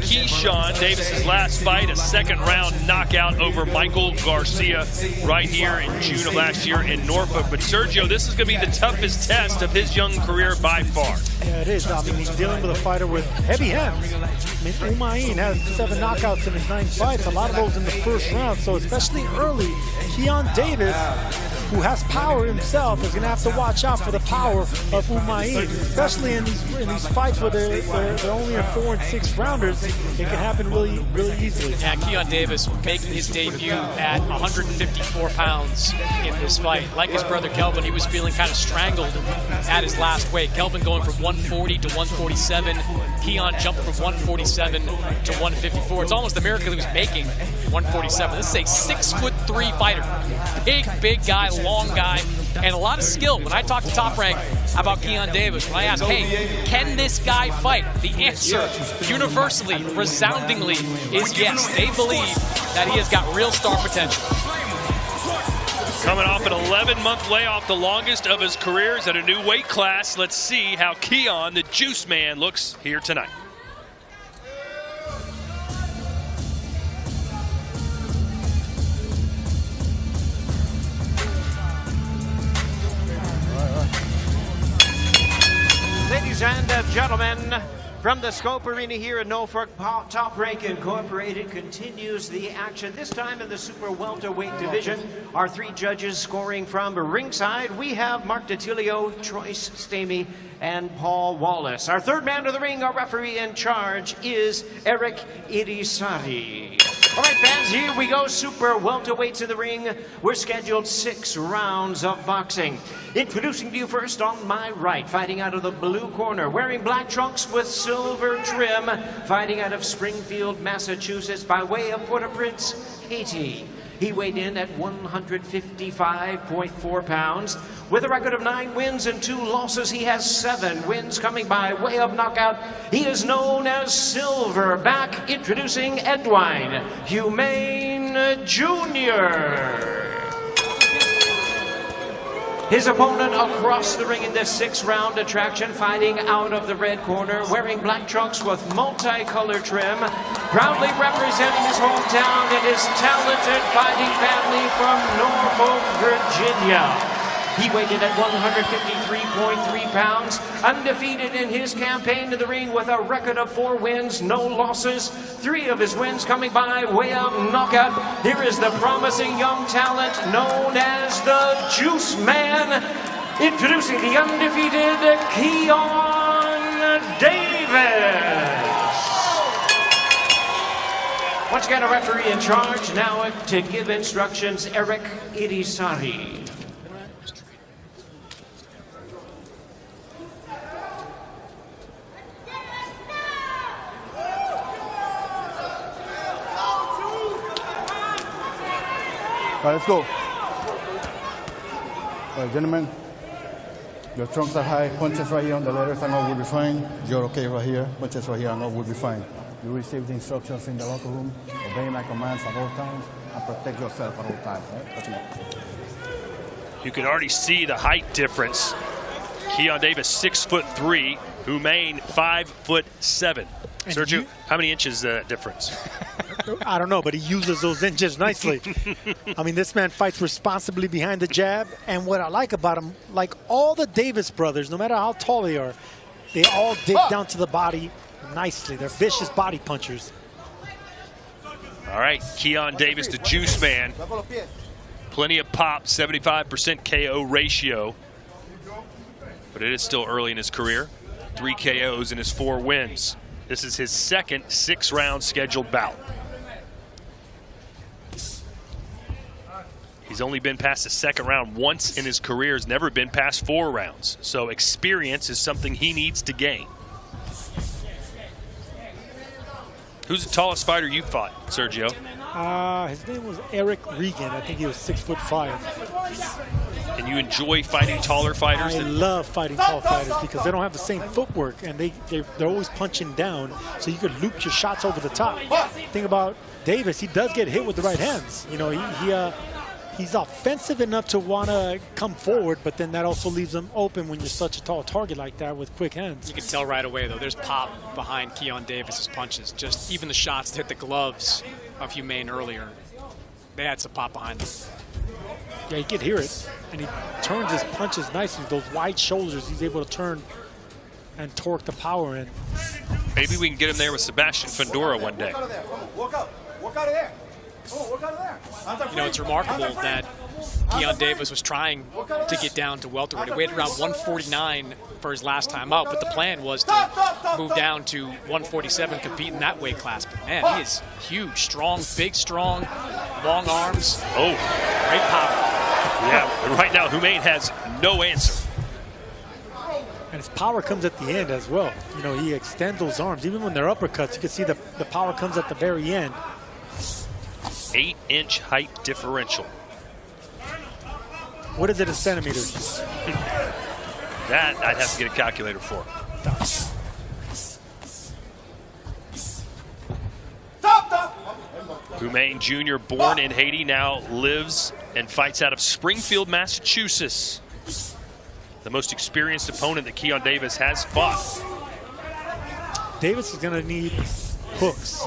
Keyshawn Davis's last fight, a 2nd-round knockout over Michael Garcia right here in June of last year in Norfolk. But Sergio, this is going to be the toughest test of his young career by far. Yeah, it is. I mean, he's dealing with a fighter with heavy hands. I mean, Umayan has 7 knockouts in his 9 fights, a lot of those in the first round. So especially early, Keyshawn Davis who has power himself, is going to have to watch out for the power of Umayyad, especially in these fights where they're only in 4 and 6 rounders. It can happen really easily. Yeah, Keyshawn Davis making his debut at 154 pounds in this fight. Like his brother Kelvin, he was feeling kind of strangled at his last weight. Kelvin going from 140 to 147. Keyshawn jumped from 147 to 154. It's almost a miracle he was making 147. This is a 6'3" fighter. Big guy, long guy, and a lot of skill. When I talk to Top Rank about Keyshawn Davis, when I ask, hey, can this guy fight? The answer universally, resoundingly, is yes. They believe that he has got real star potential. Coming off an 11-month layoff, the longest of his careers at a new weight class. Let's see how Keyshawn, the Juice Man, looks here tonight. Ladies and gentlemen, from the Scope Arena here in Norfolk, Top Rank Incorporated continues the action, this time in the super welterweight division. Our 3 judges scoring from ringside. We have Mark DiTilio, Troyce Stamey, and Paul Wallace. Our 3rd man to the ring, our referee in charge, is Eric Irisari. All right, fans, here we go. Super welterweights in the ring. We're scheduled 6 rounds of boxing. Introducing to you first on my right, fighting out of the blue corner, wearing black trunks with silver trim, fighting out of Springfield, Massachusetts, by way of Port-au-Prince, Haiti. He weighed in at 155.4 pounds. With a record of 9 wins and 2 losses, he has 7 wins coming by way of knockout. He is known as Silverback. Introducing Edwin Humane Jr. His opponent across the ring in this 6-round attraction, fighting out of the red corner, wearing black trunks with multicolored trim, proudly representing his hometown and his talented fighting family from Norfolk, Virginia. He weighed in at 153.3 pounds, undefeated in his campaign in the ring with a record of 4 wins, no losses. 3 of his wins coming by way of knockout. Here is the promising young talent known as the Juice Man, introducing the undefeated Keyshawn Davis. Once again, a referee in charge. Now to give instructions, Eric Irisari. All right, let's go. All right, gentlemen, your trunks are high, punches right here on the letters and all will be fine. You're okay right here, punches right here and all will be fine. You receive the instructions in the locker room, obey my commands at all times, and protect yourself at all times. Right? That's enough. You can already see the height difference. Keyshawn Davis, 6'3", Humane, 5'7". Sergio, how many inches is that difference? I don't know, but he uses those inches nicely. I mean, this man fights responsibly behind the jab, and what I like about him, like all the Davis brothers, no matter how tall they are, they all dig down to the body nicely. They're vicious body punchers. All right, Keyshawn Davis, the Juice Man. Plenty of pop, 75% KO ratio. But it is still early in his career. 3 KOs in his 4 wins. This is his second 6-round scheduled bout. He's only been past the 2nd round once in his career, has never been past 4 rounds. So experience is something he needs to gain. Who's the tallest fighter you fought, Sergio? His name was Eric Regan. I think he was 6'5". And you enjoy fighting taller fighters? I love fighting tall fighters because they don't have the same footwork, and they're always punching down, so you could loop your shots over the top. Thing about Davis, he does get hit with the right hands. You know, he's offensive enough to want to come forward, but then that also leaves him open when you're such a tall target like that with quick hands. You can tell right away, though, there's pop behind Keyshawn Davis's punches. Just even the shots that hit the gloves of Humane earlier, they had some pop behind them. Yeah, you can hear it, and he turns his punches nicely. Those wide shoulders, he's able to turn and torque the power in. Maybe we can get him there with Sebastian Fundora one day. Walk out of there. Walk out of there. You know, it's remarkable that Keyshawn Davis was trying to get down to welterweight. He weighed around 149 for his last time out, but the plan was to move down to 147, compete in that weight class. But man, he is huge, strong, big, strong, long arms. Oh, great power. Yeah, and right now Humain has no answer. And his power comes at the end as well. You know, he extends those arms. Even when they're uppercuts, you can see the power comes at the very end. 8-inch height differential. What is it in centimeters? That I'd have to get a calculator for. Humain Jr., born in Haiti, now lives and fights out of Springfield, Massachusetts. The most experienced opponent that Keyshawn Davis has fought. Davis is going to need hooks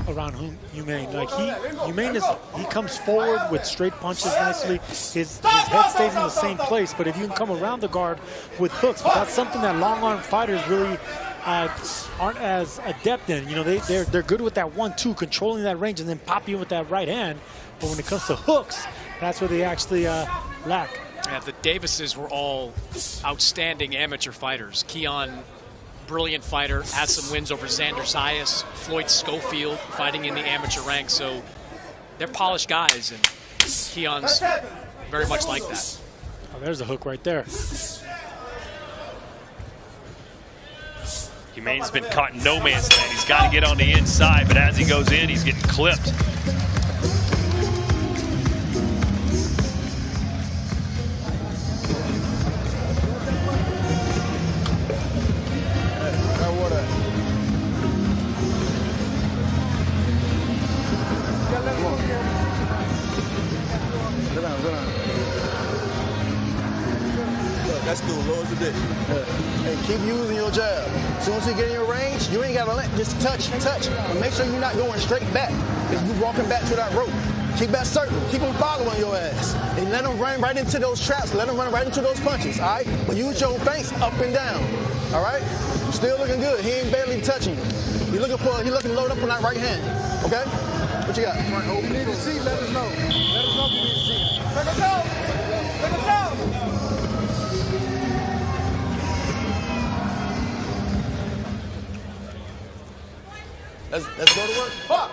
around Humain. Like Humain he comes forward with straight punches nicely. His head stays in the same place, but if you can come around the guard with hooks, but that's something that long arm fighters really aren't as adept in. You know, they're good with that 1-2, controlling that range and then pop you with that right hand. But when it comes to hooks, that's where they actually lack. Yeah, the Davises were all outstanding amateur fighters. Keyshawn, brilliant fighter, has some wins over Xander Zayas, Floyd Schofield, fighting in the amateur ranks. So they're polished guys, and Keyshawn's very much like that. Oh, there's a hook right there. Humain's been caught in no man's land. He's got to get on the inside, but as he goes in, he's getting clipped. That's cool, lower the dick. Hey, keep using your jab. As soon as you get in your range, you ain't gotta let, just touch. And make sure you're not going straight back. If you're walking back to that rope, keep that circle. Keep them following your ass. And let them run right into those traps. Let them run right into those punches, all right? But use your feints up and down, all right? You're still looking good. He ain't barely touching you. He looking to load up on that right hand, okay? What you got? If you need to see, let us know. Let us know if you need to see. Check us out. Check us out. Let's go to work.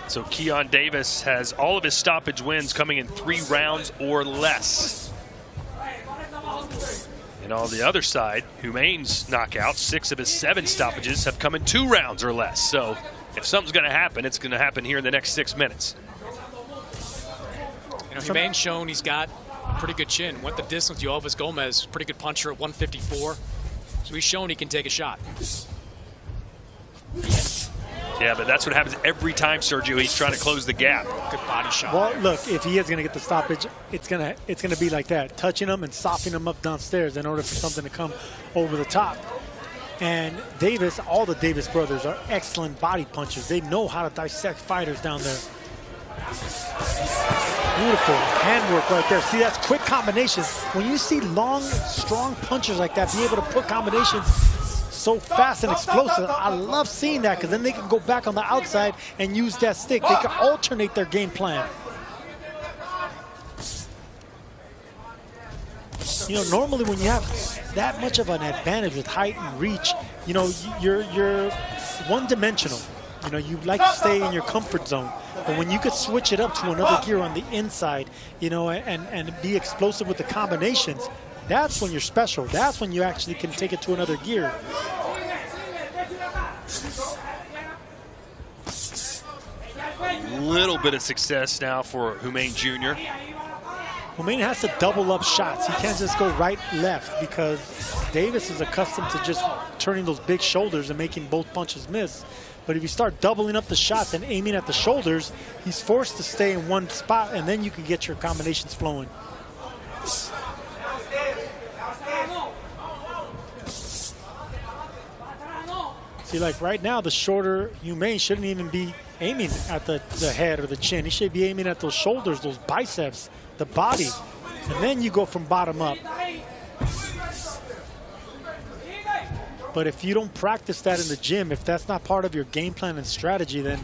So Keyshawn Davis has all of his stoppage wins coming in 3 rounds or less. And on the other side, Humain's knockouts, 6 of his 7 stoppages have come in 2 rounds or less. So if something's going to happen, it's going to happen here in the next 6 minutes. You know, Humain's shown he's got a pretty good chin. Went the distance with Elvis Gomez, pretty good puncher at 154. So he's shown he can take a shot. Yeah, but that's what happens every time, Sergio. He's trying to close the gap. Good body shot. Well, look, if he is going to get the stoppage, it's gonna be like that, touching him and softening him up downstairs in order for something to come over the top. And Davis, all the Davis brothers are excellent body punchers. They know how to dissect fighters down there. Beautiful handwork right there. See, that's quick combinations. When you see long, strong punchers like that be able to put combinations so fast and explosive, I love seeing that, because then they can go back on the outside and use that stick. They can alternate their game plan. You know, normally when you have that much of an advantage with height and reach, you know, you're one-dimensional. You know, you like to stay in your comfort zone. But when you could switch it up to another gear on the inside, you know, and be explosive with the combinations, that's when you're special. That's when you actually can take it to another gear. Little bit of success now for Humain Jr. Humain has to double up shots. He can't just go right, left, because Davis is accustomed to just turning those big shoulders and making both punches miss. But if you start doubling up the shots and aiming at the shoulders, he's forced to stay in one spot, and then you can get your combinations flowing. See, like right now, the shorter Humain shouldn't even be aiming at the head or the chin. He should be aiming at those shoulders, those biceps, the body, and then you go from bottom up. But if you don't practice that in the gym, if that's not part of your game plan and strategy, then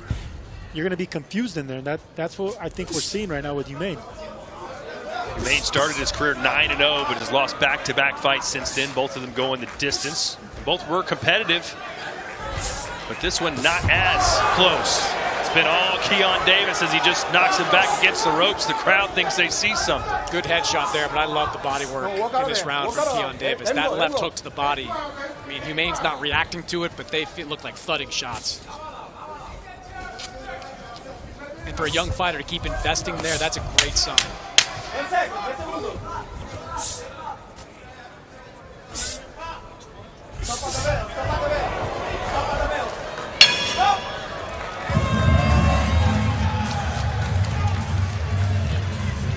you're going to be confused in there. And that's what I think we're seeing right now with Humane. Humane started his career 9-0, but has lost back-to-back fights since then. Both of them going the distance. Both were competitive, but this one not as close. It's been all Keyshawn Davis as he just knocks him back against the ropes. The crowd thinks they see something. Good headshot there, but I love the body work in this round from Keyshawn Davis. That left hook to the body. I mean, Humane's not reacting to it, but they look like thudding shots. And for a young fighter to keep investing there, that's a great sign.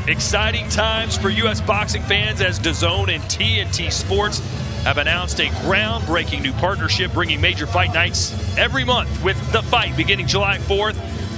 Exciting times for U.S. boxing fans as DAZN and TNT Sports have announced a groundbreaking new partnership bringing major fight nights every month with The Fight beginning July 4th.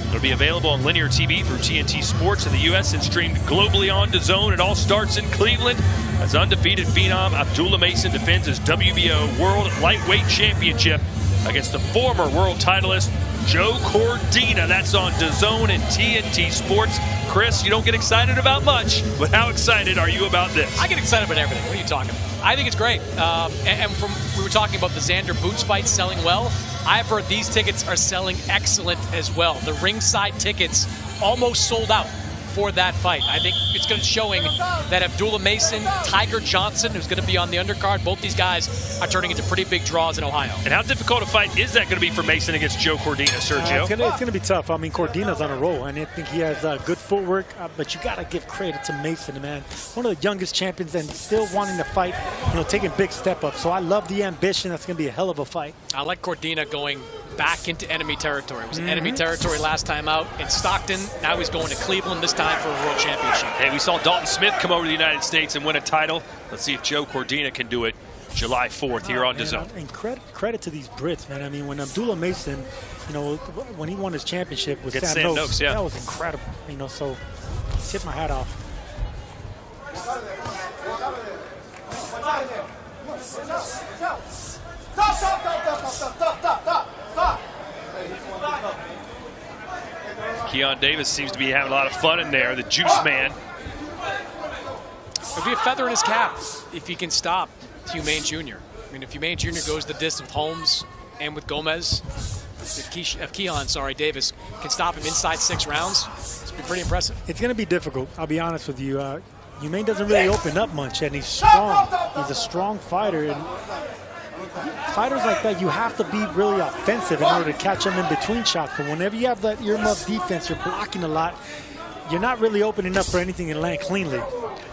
It'll be available on linear TV through TNT Sports in the U.S. and streamed globally on DAZN. It all starts in Cleveland as undefeated phenom Abdullah Mason defends his WBO World Lightweight Championship against the former world titleist Joe Cordina. That's on DAZN and TNT Sports. Chris, you don't get excited about much, but how excited are you about this? I get excited about everything. What are you talking about? I think it's great. We were talking about the Xander Boots fight selling well. I've heard these tickets are selling excellent as well. The ringside tickets almost sold out for that fight. I think it's going to showing that Abdullah Mason, Tiger Johnson, who's going to be on the undercard, both these guys are turning into pretty big draws in Ohio. And how difficult a fight is that going to be for Mason against Joe Cordina, Sergio? It's going to be tough. I mean, Cordina's on a roll, and I think he has good footwork, but you got to give credit to Mason, man. One of the youngest champions and still wanting to fight, taking big step up. So I love the ambition. That's going to be a hell of a fight. I like Cordina going back into enemy territory. It was enemy territory last time out in Stockton. Now he's going to Cleveland, this time for a world championship. Hey, we saw Dalton Smith come over to the United States and win a title. Let's see if Joe Cordina can do it July 4th here on DAZN. And credit to these Brits, man. I mean, when Abdullah Mason, when he won his championship with Sam Noakes, that was incredible. So tip my hat off. Keyshawn Davis seems to be having a lot of fun in there, the juice man. It'll be a feather in his cap if he can stop Humane Jr. I mean, if Humane Jr. goes the distance with Holmes and with Gomez, if Keyshawn Davis can stop him inside 6 rounds, it's be pretty impressive. It's going to be difficult, I'll be honest with you. Humane doesn't really open up much, and he's strong. He's a strong fighter, and fighters like that, you have to be really offensive in order to catch them in between shots. But whenever you have that earmuff defense, you're blocking a lot. You're not really opening up for anything and land cleanly.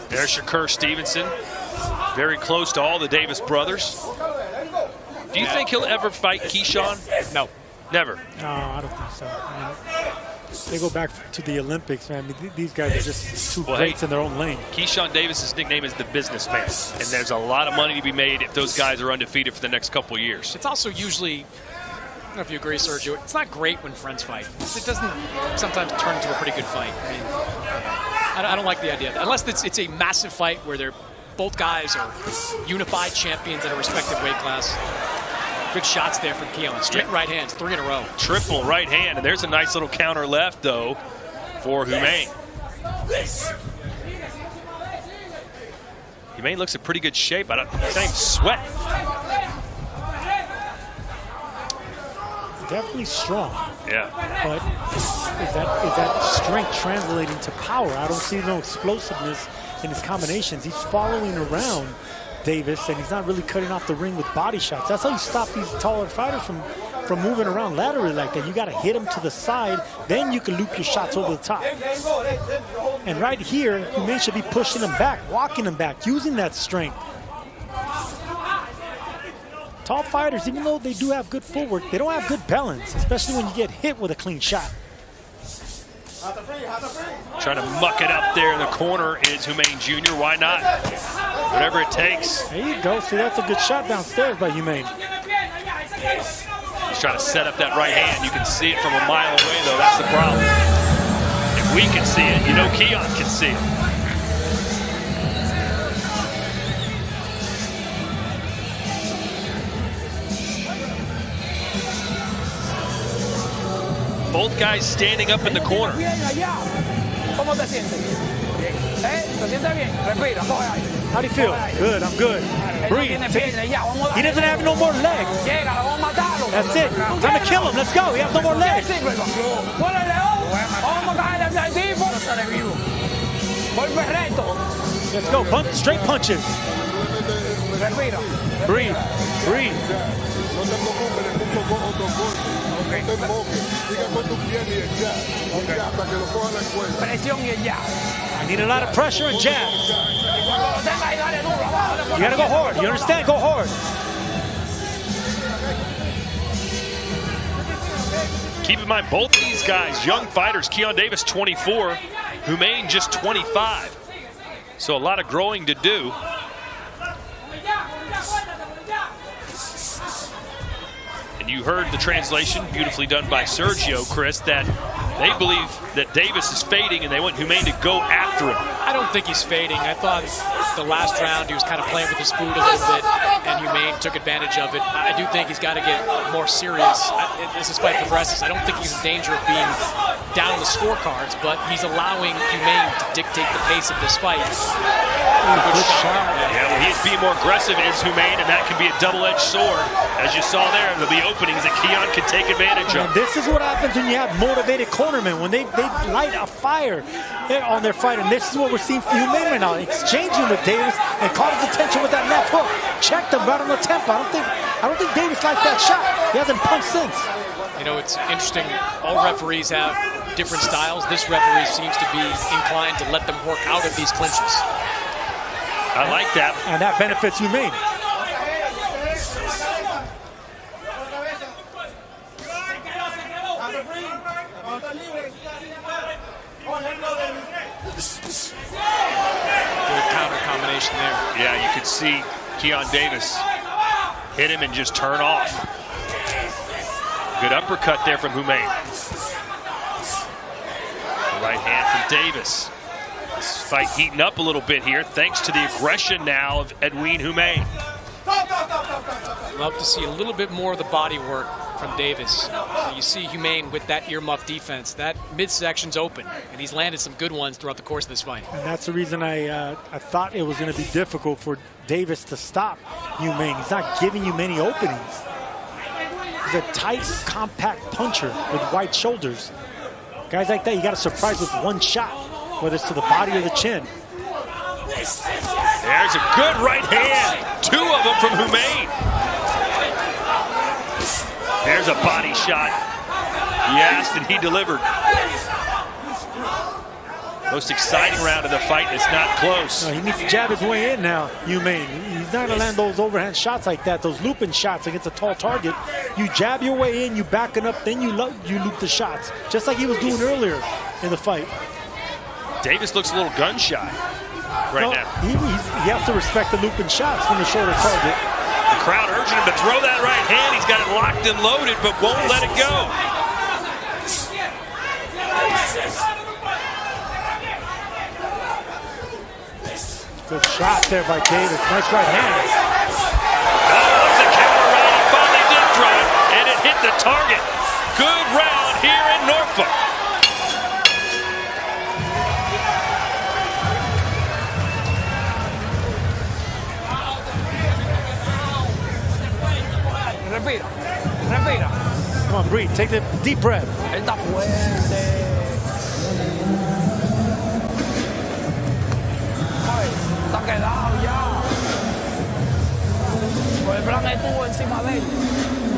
There's Shakur Stevenson, very close to all the Davis brothers. Do you think he'll ever fight Keyshawn? No. Never? No, I don't think so. I mean, they go back to the Olympics, man. I mean, these guys are just two greats in their own lane. Keyshawn Davis's nickname is the businessman, and there's a lot of money to be made if those guys are undefeated for the next couple of years. It's also usually, I don't know if you agree, Sergio, it's not great when friends fight. It doesn't sometimes turn into a pretty good fight. I mean, I don't like the idea. Unless it's a massive fight where both guys are unified champions at a respective weight class. Good shots there from Keyshawn. Straight right hands, 3 in a row. Triple right hand, and there's a nice little counter left, though, for Humane. Humane looks in pretty good shape. I don't think sweat. Definitely strong. Yeah. But is that strength translating to power? I don't see no explosiveness in his combinations. He's following around Davis, and he's not really cutting off the ring with body shots. That's how you stop these taller fighters from moving around laterally like that. You got to hit him to the side, then you can loop your shots over the top. And right here, Humane should be pushing him back, walking him back, using that strength. Tall fighters, even though they do have good footwork, they don't have good balance, especially when you get hit with a clean shot. Trying to muck it up there in the corner is Humane Jr. Why not? Whatever it takes. There you go. See, that's a good shot downstairs by Humane. He's trying to set up that right hand. You can see it from a mile away, though. That's the problem. If we can see it, Keyshawn can see it. Both guys standing up in the corner. How do you feel? Good, I'm good. Breathe. He doesn't have no more legs. That's it. Time to kill him. Let's go. He has no more legs. Let's go. Punch, straight punches. Breathe. Breathe. I need a lot of pressure and jabs. You gotta go hard. You understand? Go hard. Keep in mind, both of these guys, young fighters. Keyshawn Davis, 24. Humain, just 25. So a lot of growing to do. And you heard the translation, beautifully done by Sergio, Chris, that they believe that Davis is fading and they want Humain to go after him. I don't think he's fading. I thought the last round he was kind of playing with his food a little bit, and Humain took advantage of it. I do think he's got to get more serious as this fight progresses. I don't think he's in danger of being down the scorecards, but he's allowing Humain to dictate the pace of this fight. Good shot. Yeah, well, he's being more aggressive as Humain, and that can be a double-edged sword. As you saw there, there'll be openings that Keyshawn can take advantage of. And this is what happens when you have motivated cornermen, when they light a fire on their fight. And this is what we're seeing from Humain right now, exchanging with Davis and caught his attention with that left hook. Checked him right on the tempo. I don't think Davis likes that shot. He hasn't punched since. You know, it's interesting. All referees have different styles. This referee seems to be inclined to let them work out of these clinches. I like that. And that benefits Humain. Good counter combination there. Yeah, you could see Keyshawn Davis hit him and just turn off. Good uppercut there from Humain. Right hand from Davis. This fight heating up a little bit here thanks to the aggression now of Edwin Humain. Love to see a little bit more of the body work from Davis. You see Humain with that earmuff defense. That midsection's open, and he's landed some good ones throughout the course of this fight. And that's the reason I thought it was going to be difficult for Davis to stop Humain. He's not giving you many openings. He's a tight, compact puncher with wide shoulders. Guys like that, you got to surprise with one shot, whether it's to the body or the chin. There's a good right hand. Two of them from Humain. There's a body shot. He asked and he delivered. Most exciting round of the fight. It's not close. No, he needs to jab his way in now, Humain. He's not going to land those overhand shots like that, those looping shots against a tall target. You jab your way in, you back it up, then you loop the shots, just like he was doing earlier in the fight. Davis looks a little gun shy right now. He has to respect the looping shots from the shorter target. The crowd urging him to throw that right hand. He's got it locked and loaded, but won't let it go. Good shot there by Davis. Nice right hand. Oh, it's a counter right. He finally did throw it, and it hit the target. Good round here in Norfolk. Respira. Come on, breathe. Take the deep breath. Él está fuerte. Está quedado ya. Pues el plan estuvo encima de él.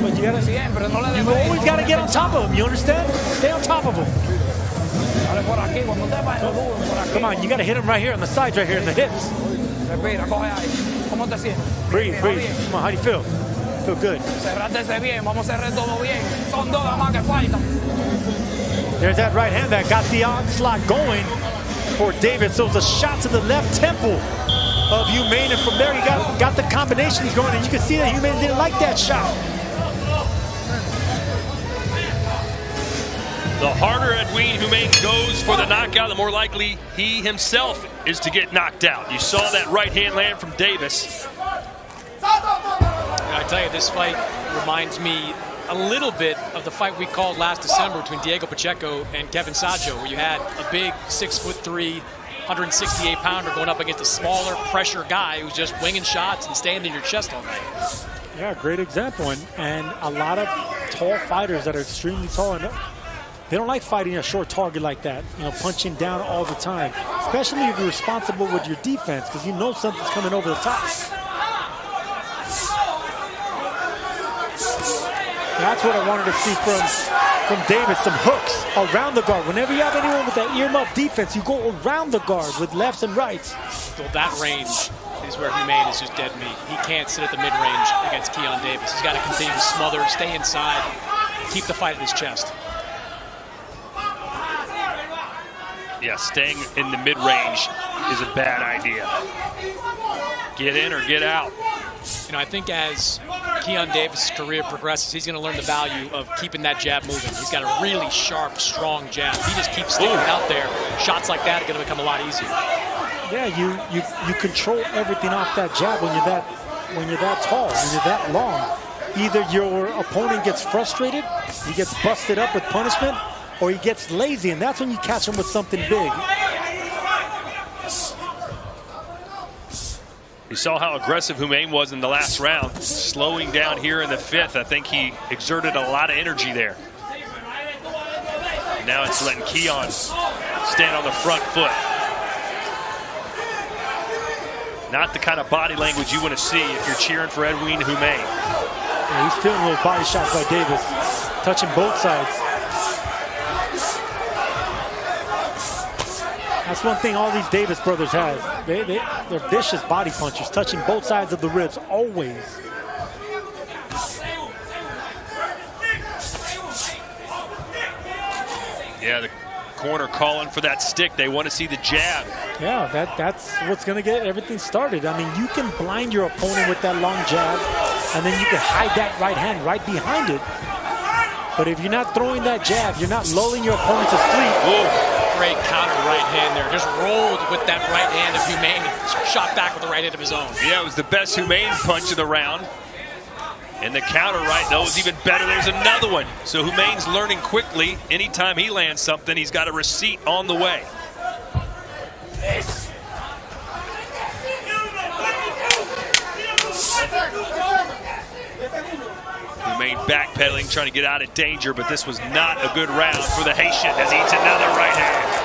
But you gotta, siempre, no le you always got to get on top of him. You understand? Stay on top of him. Dale por aquí, cuando te vayas duro, por aquí. Come on, you got to hit him right here on the sides, right here in the hips. Respira, coge ahí. ¿Cómo te sientes? Breathe, breathe. Come on, how do you feel? Feel good. Cerrátese bien, vamos a cerrar todo bien. Son dos más que faltan. There's that right hand that got the onslaught going for Davis. So it was a shot to the left temple of Humain, and from there he got the combinations going, and you can see that Humain didn't like that shot. The harder Edwin Humain goes for the knockout, the more likely he himself is to get knocked out. You saw that right hand land from Davis. I tell you, this fight reminds me a little bit of the fight we called last December between Diego Pacheco and Kevin Saggio, where you had a big 6'3", 168-pounder going up against a smaller pressure guy who's just winging shots and staying in your chest all night. Yeah, great example. And a lot of tall fighters that are extremely tall, and they don't like fighting a short target like that, you know, punching down all the time, especially if you're responsible with your defense, because you know something's coming over the top. That's what I wanted to see from Davis, some hooks around the guard. Whenever you have anyone with that earmuff defense, you go around the guard with lefts and rights. Well, that range is where Humane is just dead meat. He can't sit at the mid-range against Keyshawn Davis. He's got to continue to smother, stay inside, keep the fight at his chest. Yeah, staying in the mid-range is a bad idea. Get in or get out. You know, I think as Keyshawn Davis' career progresses, he's going to learn the value of keeping that jab moving. He's got a really sharp, strong jab. He just keeps sticking it out there. Shots like that are going to become a lot easier. Yeah, you control everything off that jab when you're that tall, when you're that long. Either your opponent gets frustrated, he gets busted up with punishment, or he gets lazy, and that's when you catch him with something big. You saw how aggressive Humane was in the last round, slowing down here in the fifth. I think he exerted a lot of energy there. Now it's letting Keyshawn stand on the front foot. Not the kind of body language you want to see if you're cheering for Edwin Humane. Yeah, he's feeling those body shots by Davis, touching both sides. That's one thing all these Davis brothers have. They're vicious body punchers, touching both sides of the ribs, always. Yeah, the corner calling for that stick. They want to see the jab. Yeah, that's what's going to get everything started. I mean, you can blind your opponent with that long jab, and then you can hide that right hand right behind it. But if you're not throwing that jab, you're not lulling your opponent to sleep. Whoa. Great counter right hand there. Just rolled with that right hand of Humane. Shot back with the right hand of his own. Yeah, it was the best Humane punch of the round. And the counter right, though, is even better. There's another one. So Humane's learning quickly. Anytime he lands something, he's got a receipt on the way. Humane backpedaling, trying to get out of danger, but this was not a good round for the Haitian as he eats another right hand.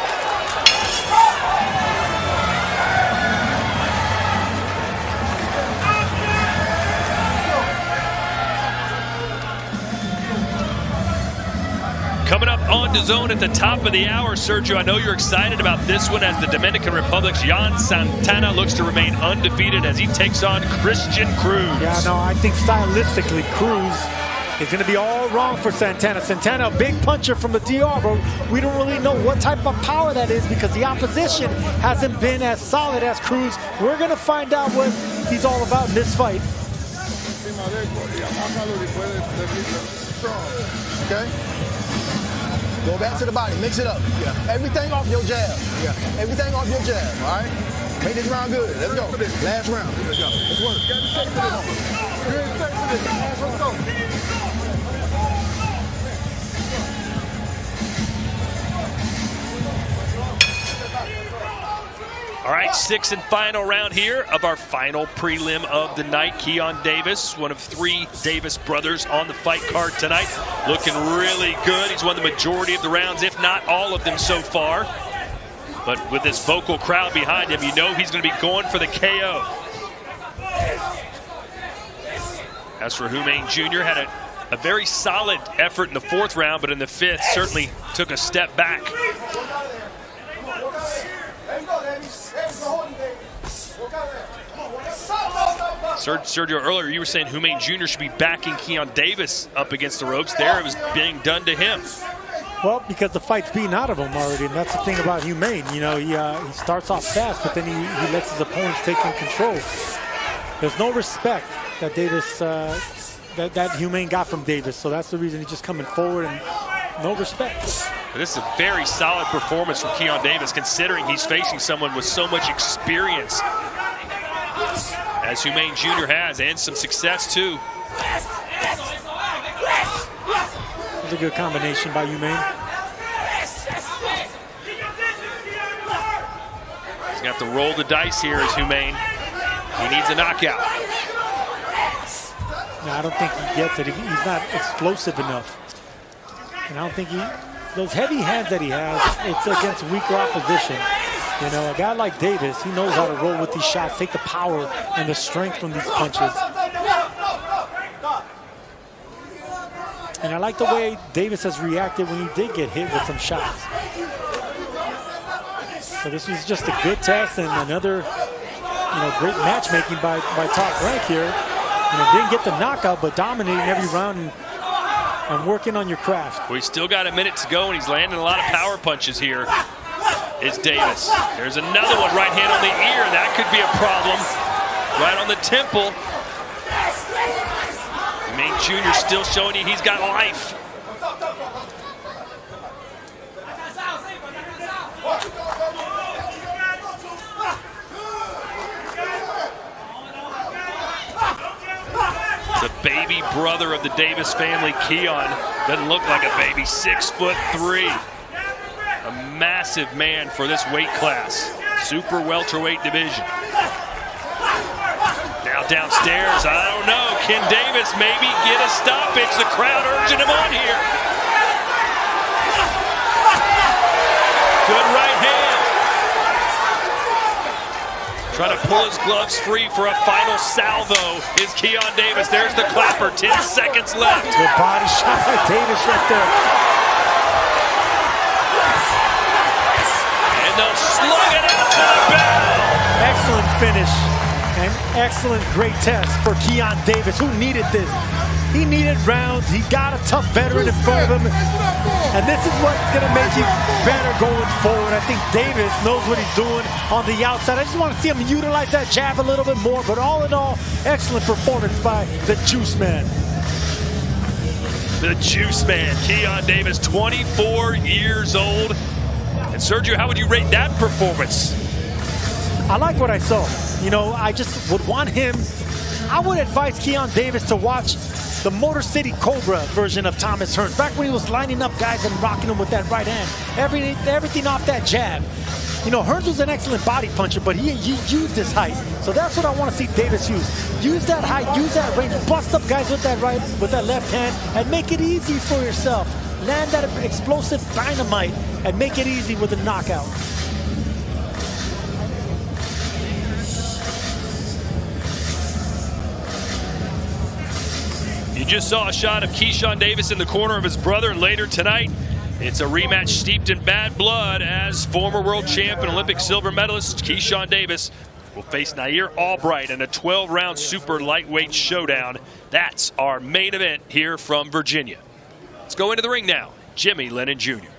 Coming up on DAZN at the top of the hour, Sergio, I know you're excited about this one as the Dominican Republic's Yan Santana looks to remain undefeated as he takes on Christian Cruz. Yeah, no, I think stylistically, Cruz is going to be all wrong for Santana. Santana, a big puncher from the DR, but we don't really know what type of power that is because the opposition hasn't been as solid as Cruz. We're going to find out what he's all about in this fight. Okay? Go back to the body, mix it up. Yeah. Everything off your jab. Yeah. Everything off your jab, all right? Make this round good. Let's go. Last round. Let's go. Let's work. Let's go. All right, sixth and final round here of our final prelim of the night. Keyshawn Davis, one of three Davis brothers on the fight card tonight. Looking really good. He's won the majority of the rounds, if not all of them so far. But with this vocal crowd behind him, you know he's going to be going for the KO. As for Humane Jr., had a very solid effort in the fourth round, but in the fifth certainly took a step back. Sergio, earlier you were saying Humane Jr. should be backing Keyshawn Davis up against the ropes. There it was being done to him. Well, because the fight's beaten out of him already, and that's the thing about Humane. You know, he starts off fast, but then he lets his opponents take in control. There's no respect that Davis, that Humane got from Davis, so that's the reason he's just coming forward and no respect. This is a very solid performance from Keyshawn Davis, considering he's facing someone with so much experience as Humane Jr. has, and some success too. a good combination by Humane. He's going to have to roll the dice here as Humane. He needs a knockout. No, I don't think he gets it. He's not explosive enough. And I don't think those heavy hands that he has, it's against weaker opposition. You know, a guy like Davis, he knows how to roll with these shots, take the power and the strength from these punches. And I like the way Davis has reacted when he did get hit with some shots. So this was just a good test and another, great matchmaking by Top Rank here. Didn't get the knockout, but dominating every round and working on your craft. We still got a minute to go, and he's landing a lot of power punches here. Is Davis. There's another one, right hand on the ear. That could be a problem. Right on the temple. Humane Jr. still showing you he's got life. The baby brother of the Davis family, Keyshawn, doesn't look like a baby, 6'3". A massive man for this weight class. Super welterweight division. Now downstairs, I don't know. Can Davis maybe get a stoppage? The crowd urging him on here. Good right hand. Trying to pull his gloves free for a final salvo is Keyshawn Davis. There's the clapper, 10 seconds left. Good body shot by Davis right there. And they'll slug it out to the bell. Excellent finish. An excellent, great test for Keyshawn Davis, who needed this. He needed rounds. He got a tough veteran in front of him. And this is what's going to make you better going forward. I think Davis knows what he's doing on the outside. I just want to see him utilize that jab a little bit more. But all in all, excellent performance by the Juice Man. The Juice Man, Keyshawn Davis, 24 years old. And Sergio, how would you rate that performance? I like what I saw. I just would want him. I would advise Keyshawn Davis to watch the Motor City Cobra version of Thomas Hearns. Back when he was lining up guys and rocking them with that right hand. Everything off that jab. Hearns was an excellent body puncher, but he used his height. So that's what I want to see Davis use. Use that height, use that range, bust up guys with that left hand, and make it easy for yourself. Land that explosive dynamite and make it easy with a knockout. You just saw a shot of Keyshawn Davis in the corner of his brother, and later tonight, it's a rematch steeped in bad blood as former world champ and Olympic silver medalist Keyshawn Davis will face Nahir Albright in a 12-round super lightweight showdown. That's our main event here from Virginia. Let's go into the ring now. Jimmy Lennon Jr.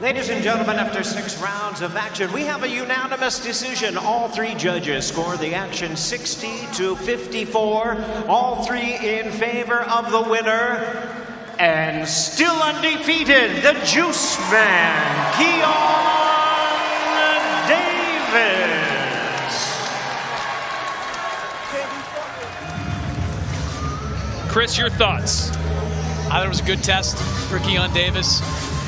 Ladies and gentlemen, after 6 rounds of action, we have a unanimous decision. All 3 judges score the action 60-54. All 3 in favor of the winner. And still undefeated, the Juice Man, Keyshawn Davis. Chris, your thoughts? I thought it was a good test for Keyshawn Davis,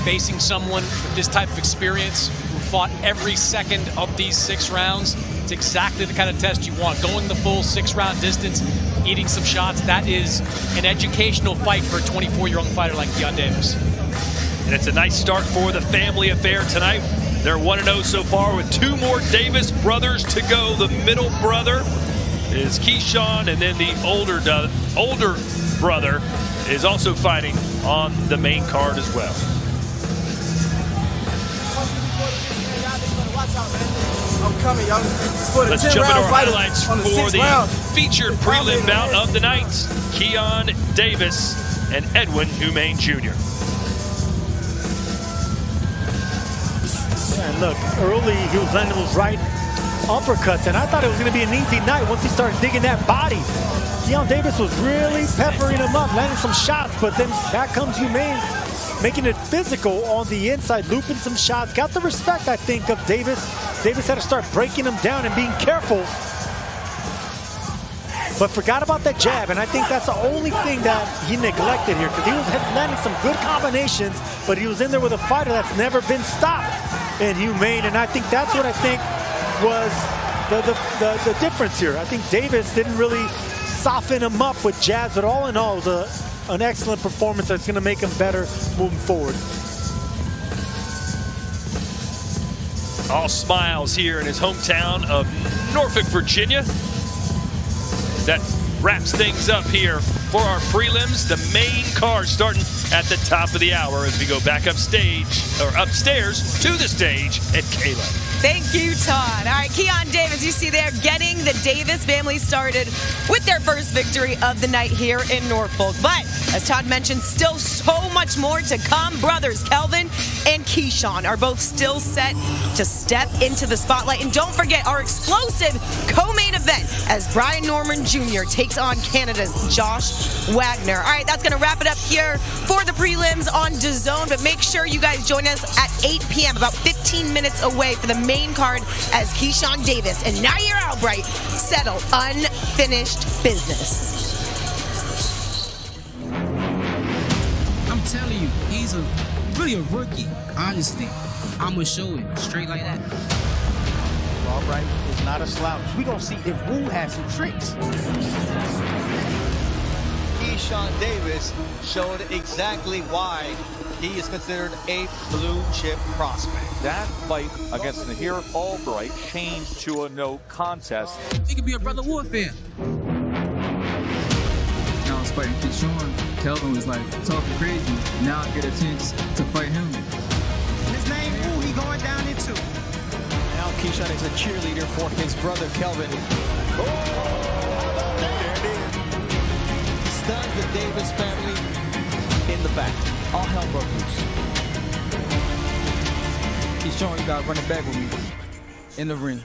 facing someone with this type of experience who fought every second of these 6 rounds. It's exactly the kind of test you want. Going the full 6-round distance, eating some shots, that is an educational fight for a 24-year-old fighter like Keyshawn Davis. And it's a nice start for the family affair tonight. They're 1-0 so far with 2 more Davis brothers to go. The middle brother is Keyshawn, and then the older brother is also fighting on the main card as well. I'm coming, y'all. Let's jump into our highlights for the featured prelim bout of the night. Keyshawn Davis and Edwin Humane Jr. Yeah, and look, early he was landing those right uppercuts, and I thought it was going to be an easy night once he started digging that body. Keyshawn Davis was really peppering him up, landing some shots, but then back comes Humane, making it physical on the inside, looping some shots. Got the respect, I think, of Davis. Davis had to start breaking him down and being careful. but forgot about that jab. And I think that's the only thing that he neglected here, because he was landing some good combinations, but he was in there with a fighter that's never been stopped in Humane. And I think that's what I think was the difference here. I think Davis didn't really soften him up with jabs, but all in all, it was an excellent performance that's going to make him better moving forward. All smiles here in his hometown of Norfolk, Virginia. That wraps things up here for our prelims. The main card starting at the top of the hour as we go back upstairs to the stage at Kayla. Thank you, Todd. All right, Keyshawn Davis, you see there, getting the Davis family started with their first victory of the night here in Norfolk. But as Todd mentioned, still so much more to come. Brothers Kelvin and Keyshawn are both still set to step into the spotlight. And don't forget our explosive co-main event as Brian Norman Jr. takes on Canada's Josh Wagner. All right, that's going to wrap it up here for the prelims on DAZN. But make sure you guys join us at 8 p.m., about 15 minutes away for the main card as Keyshawn Davis and Nahir Albright settle unfinished business. I'm telling you, he's really a rookie. Honestly, I'm going to show it straight like that. Albright is not a slouch. We're going to see if Wu has some tricks. Keyshawn Davis showed exactly why he is considered a blue chip prospect. That fight against Nahir Albright changed to a no contest. He could be a brother warfare. Now I was fighting Keyshawn. Kelvin was like talking crazy. Now I get a chance to fight him. His name, who he going down into? Now Keyshawn is a cheerleader for his brother Kelvin. Oh, there it is. Stuns the Davis family in the back. All hell broke loose. Keyshawn, you got running back with me in the ring.